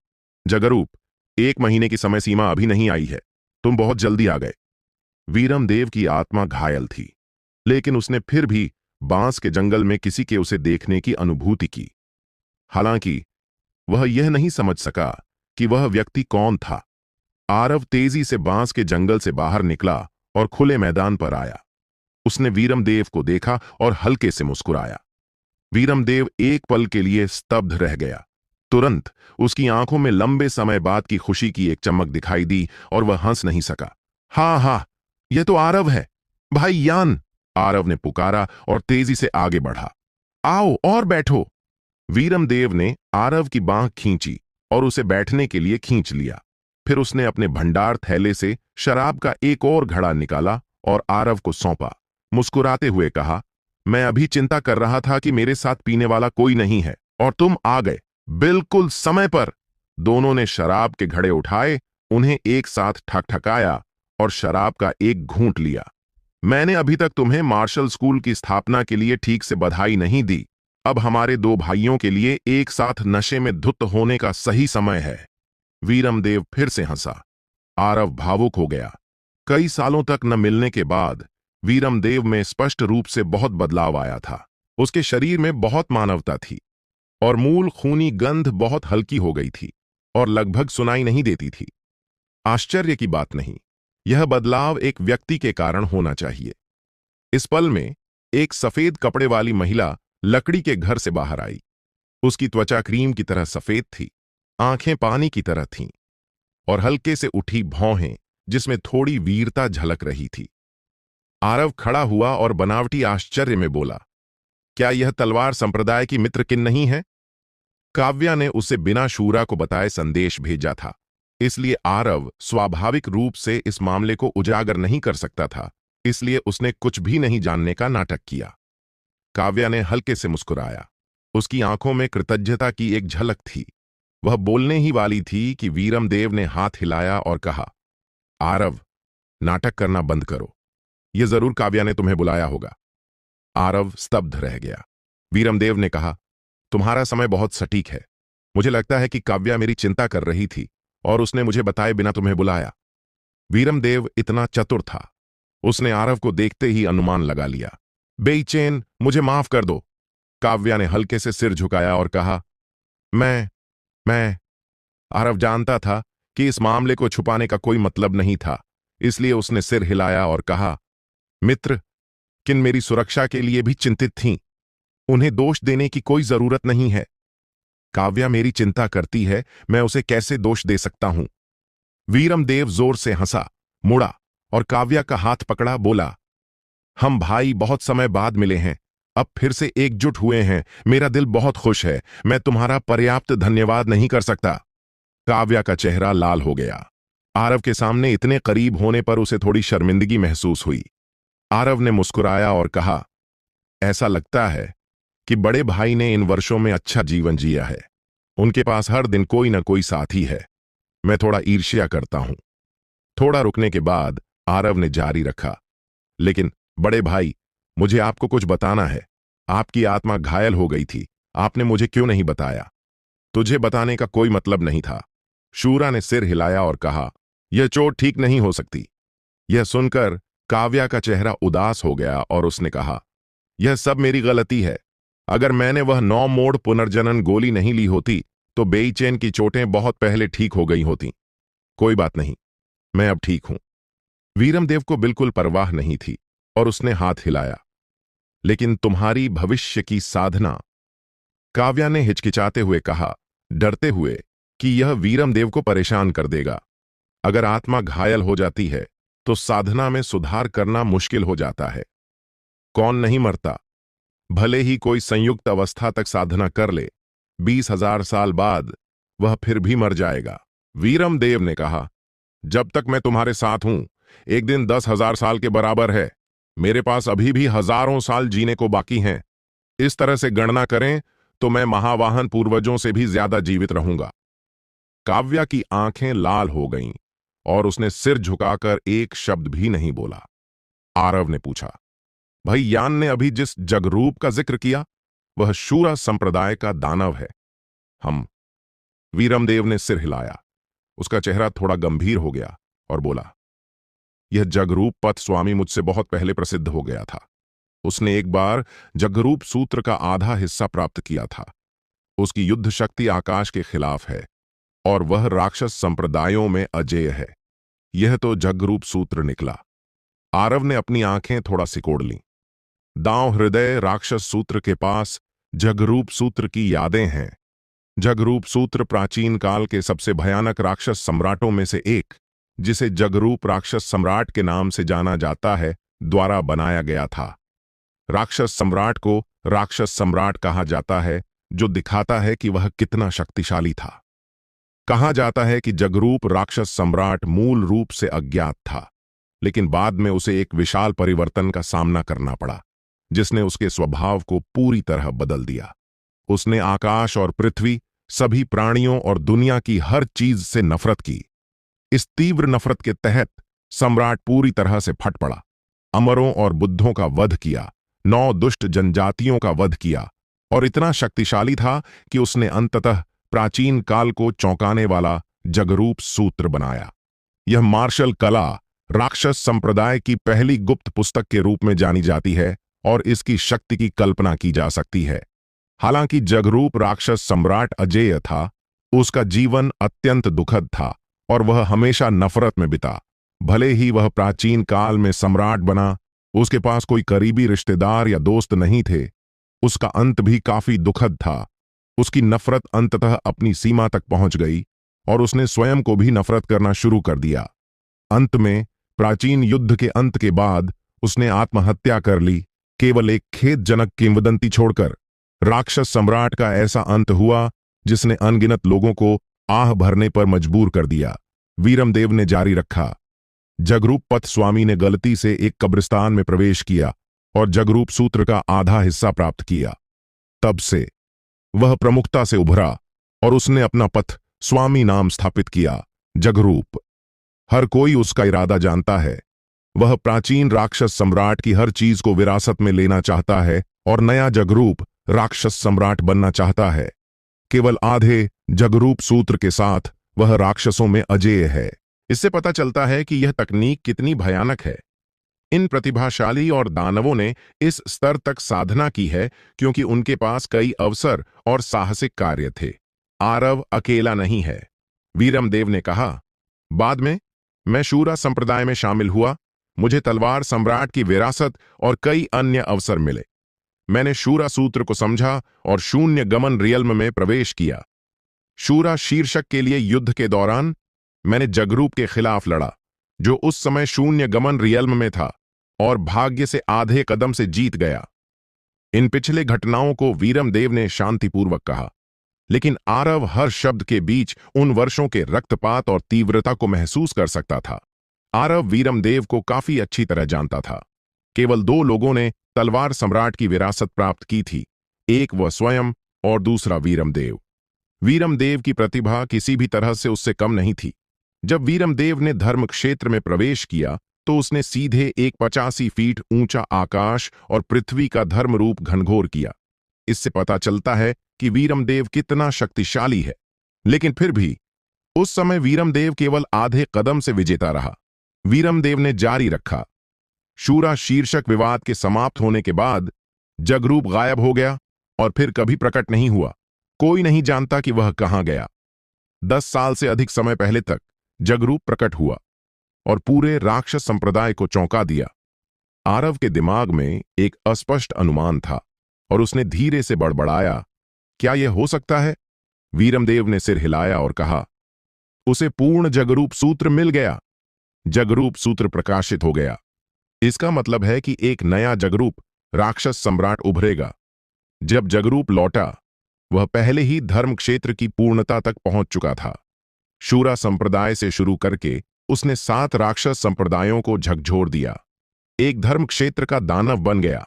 जगरूप, 1 महीने की समय सीमा अभी नहीं आई है, तुम बहुत जल्दी आ गए। वीरमदेव की आत्मा घायल थी, लेकिन उसने फिर भी बांस के जंगल में किसी के उसे देखने की अनुभूति की। हालांकि वह यह नहीं समझ सका कि वह व्यक्ति कौन था। आरव तेजी से बांस के जंगल से बाहर निकला और खुले मैदान पर आया। उसने वीरमदेव को देखा और हल्के से मुस्कुराया। वीरमदेव एक पल के लिए स्तब्ध रह गया। तुरंत उसकी आंखों में लंबे समय बाद की खुशी की एक चमक दिखाई दी और वह हंस नहीं सका। हाँ हाँ, यह तो आरव है, भाई यान, आरव ने पुकारा और तेजी से आगे बढ़ा। आओ और बैठो। वीरमदेव ने आरव की बांह खींची और उसे बैठने के लिए खींच लिया। फिर उसने अपने भंडार थैले से शराब का एक और घड़ा निकाला और आरव को सौंपा। मुस्कुराते हुए कहा, मैं अभी चिंता कर रहा था कि मेरे साथ पीने वाला कोई नहीं है और तुम आ गए, बिल्कुल समय पर। दोनों ने शराब के घड़े उठाए, उन्हें एक साथ ठकठकाया और शराब का एक घूंट लिया। मैंने अभी तक तुम्हें मार्शल स्कूल की स्थापना के लिए ठीक से बधाई नहीं दी। अब हमारे 2 भाइयों के लिए एक साथ नशे में धुत होने का सही समय है। वीरमदेव फिर से हंसा। आरव भावुक हो गया। कई सालों तक न मिलने के बाद वीरमदेव में स्पष्ट रूप से बहुत बदलाव आया था। उसके शरीर में बहुत मानवता थी और मूल खूनी गंध बहुत हल्की हो गई थी और लगभग सुनाई नहीं देती थी। आश्चर्य की बात नहीं, यह बदलाव एक व्यक्ति के कारण होना चाहिए। इस पल में एक सफेद कपड़े वाली महिला लकड़ी के घर से बाहर आई। उसकी त्वचा क्रीम की तरह सफेद थी, आंखें पानी की तरह थीं और हल्के से उठी भौहें जिसमें थोड़ी वीरता झलक रही थी। आरव खड़ा हुआ और बनावटी आश्चर्य में बोला, क्या यह तलवार संप्रदाय की मित्र किन नहीं है? काव्या ने उसे बिना शूरा को बताए संदेश भेजा था, इसलिए आरव स्वाभाविक रूप से इस मामले को उजागर नहीं कर सकता था, इसलिए उसने कुछ भी नहीं जानने का नाटक किया। काव्या ने हल्के से मुस्कुराया। उसकी आंखों में कृतज्ञता की एक झलक थी। वह बोलने ही वाली थी कि वीरमदेव ने हाथ हिलाया और कहा, आरव, नाटक करना बंद करो। यह जरूर काव्या ने तुम्हें बुलाया होगा। आरव स्तब्ध रह गया। वीरमदेव ने कहा, तुम्हारा समय बहुत सटीक है। मुझे लगता है कि काव्या मेरी चिंता कर रही थी और उसने मुझे बताए बिना तुम्हें बुलाया। वीरमदेव इतना चतुर था, उसने आरव को देखते ही अनुमान लगा लिया। बेईचैन, मुझे माफ कर दो। काव्या ने हल्के से सिर झुकाया और कहा, मैं आरव जानता था कि इस मामले को छुपाने का कोई मतलब नहीं था, इसलिए उसने सिर हिलाया और कहा, मित्र किन मेरी सुरक्षा के लिए भी चिंतित थीं। उन्हें दोष देने की कोई जरूरत नहीं है। काव्या मेरी चिंता करती है, मैं उसे कैसे दोष दे सकता हूं? वीरमदेव जोर से हंसा, मुड़ा और काव्या का हाथ पकड़ा, बोला, हम भाई बहुत समय बाद मिले हैं, अब फिर से एकजुट हुए हैं। मेरा दिल बहुत खुश है। मैं तुम्हारा पर्याप्त धन्यवाद नहीं कर सकता। काव्या का चेहरा लाल हो गया। आरव के सामने इतने करीब होने पर उसे थोड़ी शर्मिंदगी महसूस हुई। आरव ने मुस्कुराया और कहा, ऐसा लगता है कि बड़े भाई ने इन वर्षों में अच्छा जीवन जिया है। उनके पास हर दिन कोई ना कोई साथी है। मैं थोड़ा ईर्ष्या करता हूं। थोड़ा रुकने के बाद आरव ने जारी रखा, लेकिन बड़े भाई, मुझे आपको कुछ बताना है। आपकी आत्मा घायल हो गई थी, आपने मुझे क्यों नहीं बताया? तुझे बताने का कोई मतलब नहीं था। शूरा ने सिर हिलाया और कहा, यह चोट ठीक नहीं हो सकती। यह सुनकर काव्या का चेहरा उदास हो गया और उसने कहा, यह सब मेरी गलती है। अगर मैंने वह 9 मोड़ पुनर्जनन गोली नहीं ली होती तो बेईचैन की चोटें बहुत पहले ठीक हो गई होती। कोई बात नहीं, मैं अब ठीक हूं। वीरमदेव को बिल्कुल परवाह नहीं थी और उसने हाथ हिलाया। लेकिन तुम्हारी भविष्य की साधना, काव्या ने हिचकिचाते हुए कहा, डरते हुए कि यह वीरमदेव को परेशान कर देगा। अगर आत्मा घायल हो जाती है तो साधना में सुधार करना मुश्किल हो जाता है। कौन नहीं मरता? भले ही कोई संयुक्त अवस्था तक साधना कर ले, 20,000 साल बाद वह फिर भी मर जाएगा। वीरमदेव ने कहा, जब तक मैं तुम्हारे साथ हूं, एक दिन 10,000 साल के बराबर है। मेरे पास अभी भी हजारों साल जीने को बाकी हैं। इस तरह से गणना करें तो मैं महावाहन पूर्वजों से भी ज्यादा जीवित रहूंगा। काव्या की आंखें लाल हो गईं और उसने सिर झुकाकर एक शब्द भी नहीं बोला। आरव ने पूछा, भाई यान ने अभी जिस जगरूप का जिक्र किया, वह शूरा संप्रदाय का दानव है। हम। वीरमदेव ने सिर हिलाया। उसका चेहरा थोड़ा गंभीर हो गया और बोला, यह जगरूप पथ स्वामी मुझसे बहुत पहले प्रसिद्ध हो गया था। उसने एक बार जगरूप सूत्र का आधा हिस्सा प्राप्त किया था। उसकी युद्ध शक्ति आकाश के खिलाफ है और वह राक्षस संप्रदायों में अजेय है। यह तो जगरूप सूत्र निकला। आरव ने अपनी आंखें थोड़ा सिकोड़ लीं। दांव हृदय राक्षस सूत्र के पास जगरूप सूत्र की यादें हैं। जगरूप सूत्र प्राचीन काल के सबसे भयानक राक्षस सम्राटों में से एक, जिसे जगरूप राक्षस सम्राट के नाम से जाना जाता है, द्वारा बनाया गया था। राक्षस सम्राट को राक्षस सम्राट कहा जाता है, जो दिखाता है कि वह कितना शक्तिशाली था। कहा जाता है कि जगरूप राक्षस सम्राट मूल रूप से अज्ञात था, लेकिन बाद में उसे एक विशाल परिवर्तन का सामना करना पड़ा, जिसने उसके स्वभाव को पूरी तरह बदल दिया। उसने आकाश और पृथ्वी, सभी प्राणियों और दुनिया की हर चीज से नफरत की। इस तीव्र नफरत के तहत सम्राट पूरी तरह से फट पड़ा। अमरों और बुद्धों का वध किया, 9 दुष्ट जनजातियों का वध किया और इतना शक्तिशाली था कि उसने अंततः प्राचीन काल को चौंकाने वाला जगरूप सूत्र बनाया। यह मार्शल कला राक्षस संप्रदाय की पहली गुप्त पुस्तक के रूप में जानी जाती है और इसकी शक्ति की कल्पना की जा सकती है। हालांकि जगरूप राक्षस सम्राट अजेय था, उसका जीवन अत्यंत दुखद था और वह हमेशा नफरत में बिता। भले ही वह प्राचीन काल में सम्राट बना, उसके पास कोई करीबी रिश्तेदार या दोस्त नहीं थे। उसका अंत भी काफी दुखद था। उसकी नफरत अंततः अपनी सीमा तक पहुंच गई और उसने स्वयं को भी नफरत करना शुरू कर दिया। अंत में प्राचीन युद्ध के अंत के बाद उसने आत्महत्या कर ली, केवल एक खेदजनक किंवदंती छोड़कर। राक्षस सम्राट का ऐसा अंत हुआ जिसने अनगिनत लोगों को आह भरने पर मजबूर कर दिया। वीरमदेव ने जारी रखा, जगरूप पथ स्वामी ने गलती से एक कब्रिस्तान में प्रवेश किया और जगरूप सूत्र का आधा हिस्सा प्राप्त किया। तब से वह प्रमुखता से उभरा और उसने अपना पथ स्वामी नाम स्थापित किया, जगरूप। हर कोई उसका इरादा जानता है। वह प्राचीन राक्षस सम्राट की हर चीज को विरासत में लेना चाहता है और नया जगरूप राक्षस सम्राट बनना चाहता है। केवल आधे जगरूप सूत्र के साथ वह राक्षसों में अजेय है। इससे पता चलता है कि यह तकनीक कितनी भयानक है। इन प्रतिभाशाली और दानवों ने इस स्तर तक साधना की है क्योंकि उनके पास कई अवसर और साहसिक कार्य थे। आरव अकेला नहीं है। वीरमदेव ने कहा, बाद में मैं शूरा संप्रदाय में शामिल हुआ। मुझे तलवार सम्राट की विरासत और कई अन्य अवसर मिले। मैंने शूरा सूत्र को समझा और शून्य गमन रियल्म में प्रवेश किया। शूरा शीर्षक के लिए युद्ध के दौरान मैंने जगरूप के खिलाफ लड़ा, जो उस समय शून्य गमन रियल्म में था, और भाग्य से आधे कदम से जीत गया। इन पिछले घटनाओं को वीरमदेव ने शांतिपूर्वक कहा, लेकिन आरव हर शब्द के बीच उन वर्षों के रक्तपात और तीव्रता को महसूस कर सकता था। आरव वीरमदेव को काफी अच्छी तरह जानता था। केवल 2 लोगों ने तलवार सम्राट की विरासत प्राप्त की थी, एक वह स्वयं और दूसरा वीरमदेव। वीरमदेव की प्रतिभा किसी भी तरह से उससे कम नहीं थी। जब वीरमदेव ने धर्म क्षेत्र में प्रवेश किया तो उसने सीधे एक 85 फीट ऊंचा आकाश और पृथ्वी का धर्म रूप घनघोर किया। इससे पता चलता है कि वीरमदेव कितना शक्तिशाली है। लेकिन फिर भी उस समय वीरमदेव केवल आधे कदम से विजेता रहा। वीरमदेव ने जारी रखा। शूरा शीर्षक विवाद के समाप्त होने के बाद जगरूप गायब हो गया और फिर कभी प्रकट नहीं हुआ। कोई नहीं जानता कि वह कहां गया। 10 साल से अधिक समय पहले तक जगरूप प्रकट हुआ और पूरे राक्षस संप्रदाय को चौंका दिया। आरव के दिमाग में एक अस्पष्ट अनुमान था और उसने धीरे से बड़बड़ाया, क्या यह हो सकता है? वीरमदेव ने सिर हिलाया और कहा, उसे पूर्ण जगरूप सूत्र मिल गया। जगरूप सूत्र प्रकाशित हो गया। इसका मतलब है कि एक नया जगरूप राक्षस सम्राट उभरेगा। जब जगरूप लौटा, वह पहले ही धर्म क्षेत्र की पूर्णता तक पहुंच चुका था। शूरा संप्रदाय से शुरू करके उसने 7 राक्षस संप्रदायों को झकझोर दिया। एक धर्म क्षेत्र का दानव बन गया।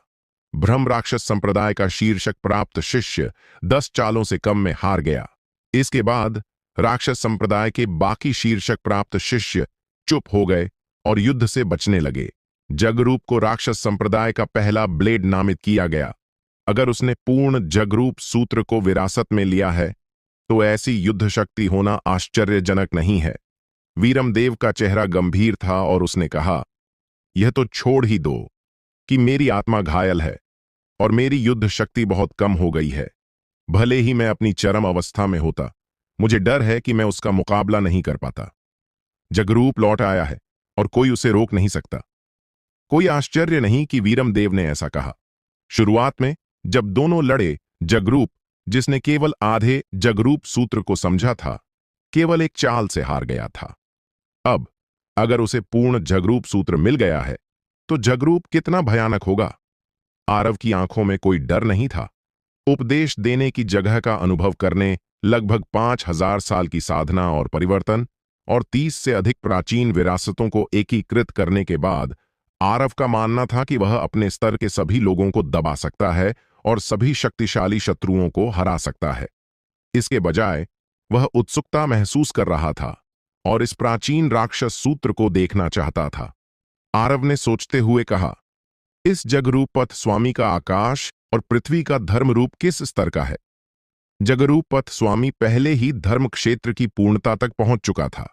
ब्रह्म राक्षस संप्रदाय का शीर्षक प्राप्त शिष्य 10 चालों से कम में हार गया। इसके बाद राक्षस संप्रदाय के बाकी शीर्षक प्राप्त शिष्य चुप हो गए और युद्ध से बचने लगे। जगरूप को राक्षस संप्रदाय का पहला ब्लेड नामित किया गया। अगर उसने पूर्ण जगरूप सूत्र को विरासत में लिया है तो ऐसी युद्ध शक्ति होना आश्चर्यजनक नहीं है। वीरमदेव का चेहरा गंभीर था और उसने कहा, यह तो छोड़ ही दो कि मेरी आत्मा घायल है और मेरी युद्ध शक्ति बहुत कम हो गई है। भले ही मैं अपनी चरम अवस्था में होता, मुझे डर है कि मैं उसका मुकाबला नहीं कर पाता। जगरूप लौट आया है और कोई उसे रोक नहीं सकता। कोई आश्चर्य नहीं कि वीरमदेव ने ऐसा कहा। शुरुआत में जब दोनों लड़े, जगरूप, जिसने केवल आधे जगरूप सूत्र को समझा था, केवल एक चाल से हार गया था। अब अगर उसे पूर्ण जगरूप सूत्र मिल गया है तो जगरूप कितना भयानक होगा। आरव की आंखों में कोई डर नहीं था। उपदेश देने की जगह का अनुभव करने, लगभग 5000 साल की साधना और परिवर्तन और 30 से अधिक प्राचीन विरासतों को एकीकृत करने के बाद आरव का मानना था कि वह अपने स्तर के सभी लोगों को दबा सकता है और सभी शक्तिशाली शत्रुओं को हरा सकता है। इसके बजाय वह उत्सुकता महसूस कर रहा था और इस प्राचीन राक्षस सूत्र को देखना चाहता था। आरव ने सोचते हुए कहा, इस जगरूप पथ स्वामी का आकाश और पृथ्वी का धर्म रूप किस स्तर का है? जगरूप पथ स्वामी पहले ही धर्म क्षेत्र की पूर्णता तक पहुंच चुका था।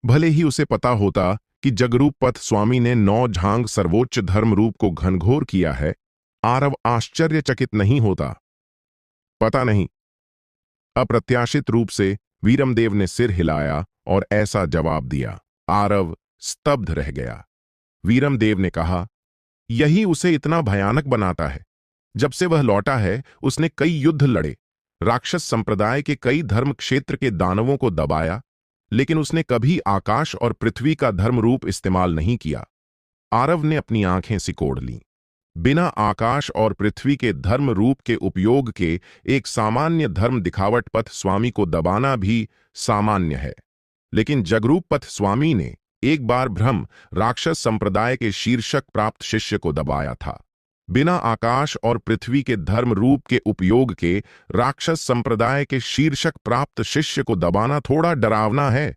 भले ही उसे पता होता कि जगरूप पथ स्वामी ने 9 झांग सर्वोच्च धर्म रूप को घनघोर किया है, आरव आश्चर्यचकित नहीं होता। पता नहीं। अप्रत्याशित रूप से वीरमदेव ने सिर हिलाया और ऐसा जवाब दिया। आरव स्तब्ध रह गया। वीरमदेव ने कहा, यही उसे इतना भयानक बनाता है। जब से वह लौटा है, उसने कई युद्ध लड़े, राक्षस संप्रदाय के कई धर्म क्षेत्र के दानवों को दबाया, लेकिन उसने कभी आकाश और पृथ्वी का धर्म रूप इस्तेमाल नहीं किया। आरव ने अपनी आंखें सिकोड़ लीं। बिना आकाश और पृथ्वी के धर्म रूप के उपयोग के एक सामान्य धर्म दिखावट पथ स्वामी को दबाना भी सामान्य है, लेकिन जगरूप पथ स्वामी ने एक बार ब्रह्म राक्षस संप्रदाय के शीर्षक प्राप्त शिष्य को दबाया था। बिना आकाश और पृथ्वी के धर्म रूप के उपयोग के राक्षस संप्रदाय के शीर्षक प्राप्त शिष्य को दबाना थोड़ा डरावना है।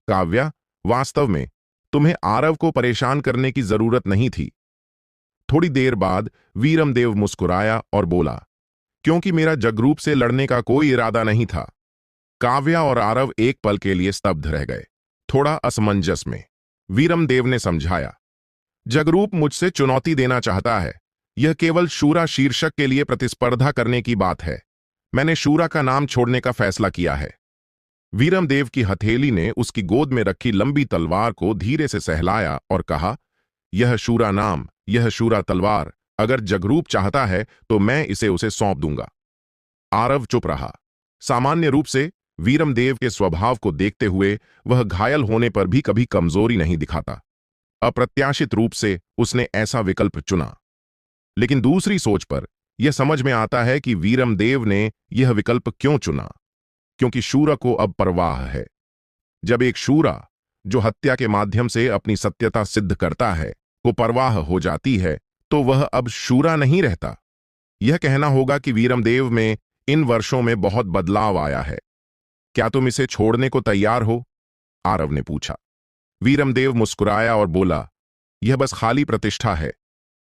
काव्या, वास्तव में तुम्हें आरव को परेशान करने की जरूरत नहीं थी। थोड़ी देर बाद वीरमदेव मुस्कुराया और बोला, क्योंकि मेरा जगरूप से लड़ने का कोई इरादा नहीं था। काव्या और आरव एक पल के लिए स्तब्ध रह गए, थोड़ा असमंजस में। वीरमदेव ने समझाया, जगरूप मुझसे चुनौती देना चाहता है। यह केवल शूरा शीर्षक के लिए प्रतिस्पर्धा करने की बात है। मैंने शूरा का नाम छोड़ने का फैसला किया है। वीरमदेव की हथेली ने उसकी गोद में रखी लंबी तलवार को धीरे से सहलाया और कहा, यह शूरा नाम, यह शूरा तलवार, अगर जगरूप चाहता है तो मैं इसे उसे सौंप दूंगा। आरव चुप रहा। सामान्य रूप से वीरमदेव के स्वभाव को देखते हुए वह घायल होने पर भी कभी कमजोरी नहीं दिखाता। अप्रत्याशित रूप से उसने ऐसा विकल्प चुना। लेकिन दूसरी सोच पर यह समझ में आता है कि वीरमदेव ने यह विकल्प क्यों चुना, क्योंकि शूरा को अब परवाह है। जब एक शूरा जो हत्या के माध्यम से अपनी सत्यता सिद्ध करता है को परवाह हो जाती है, तो वह अब शूरा नहीं रहता। यह कहना होगा कि वीरमदेव में इन वर्षों में बहुत बदलाव आया है। क्या तुम इसे छोड़ने को तैयार हो? आरव ने पूछा। वीरमदेव मुस्कुराया और बोला, यह बस खाली प्रतिष्ठा है।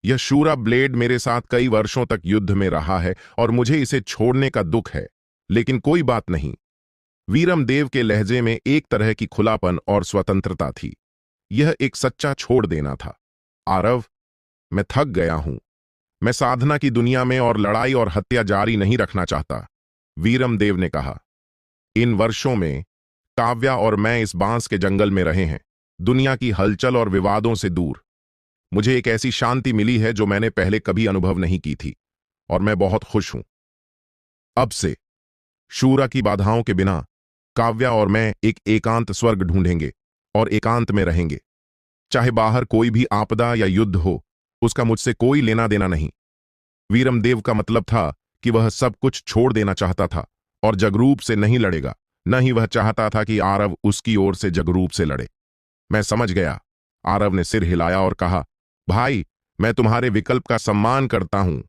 यह शूरा ब्लेड मेरे साथ कई वर्षों तक युद्ध में रहा है और मुझे इसे छोड़ने का दुख है, लेकिन कोई बात नहीं। वीरमदेव के लहजे में एक तरह की खुलापन और स्वतंत्रता थी। यह एक सच्चा छोड़ देना था। आरव, मैं थक गया हूं। मैं साधना की दुनिया में और लड़ाई और हत्या जारी नहीं रखना चाहता, वीरमदेव ने कहा। इन वर्षों में काव्या और मैं इस बांस के जंगल में रहे हैं, दुनिया की हलचल और विवादों से दूर। मुझे एक ऐसी शांति मिली है जो मैंने पहले कभी अनुभव नहीं की थी, और मैं बहुत खुश हूं। अब से शूरा की बाधाओं के बिना काव्या और मैं एक एकांत स्वर्ग ढूंढेंगे और एकांत में रहेंगे। चाहे बाहर कोई भी आपदा या युद्ध हो, उसका मुझसे कोई लेना देना नहीं। वीरमदेव का मतलब था कि वह सब कुछ छोड़ देना चाहता था और जगरूप से नहीं लड़ेगा, न ही वह चाहता था कि आरव उसकी ओर से जगरूप से लड़े। मैं समझ गया। आरव ने सिर हिलाया और कहा, भाई, मैं तुम्हारे विकल्प का सम्मान करता हूं,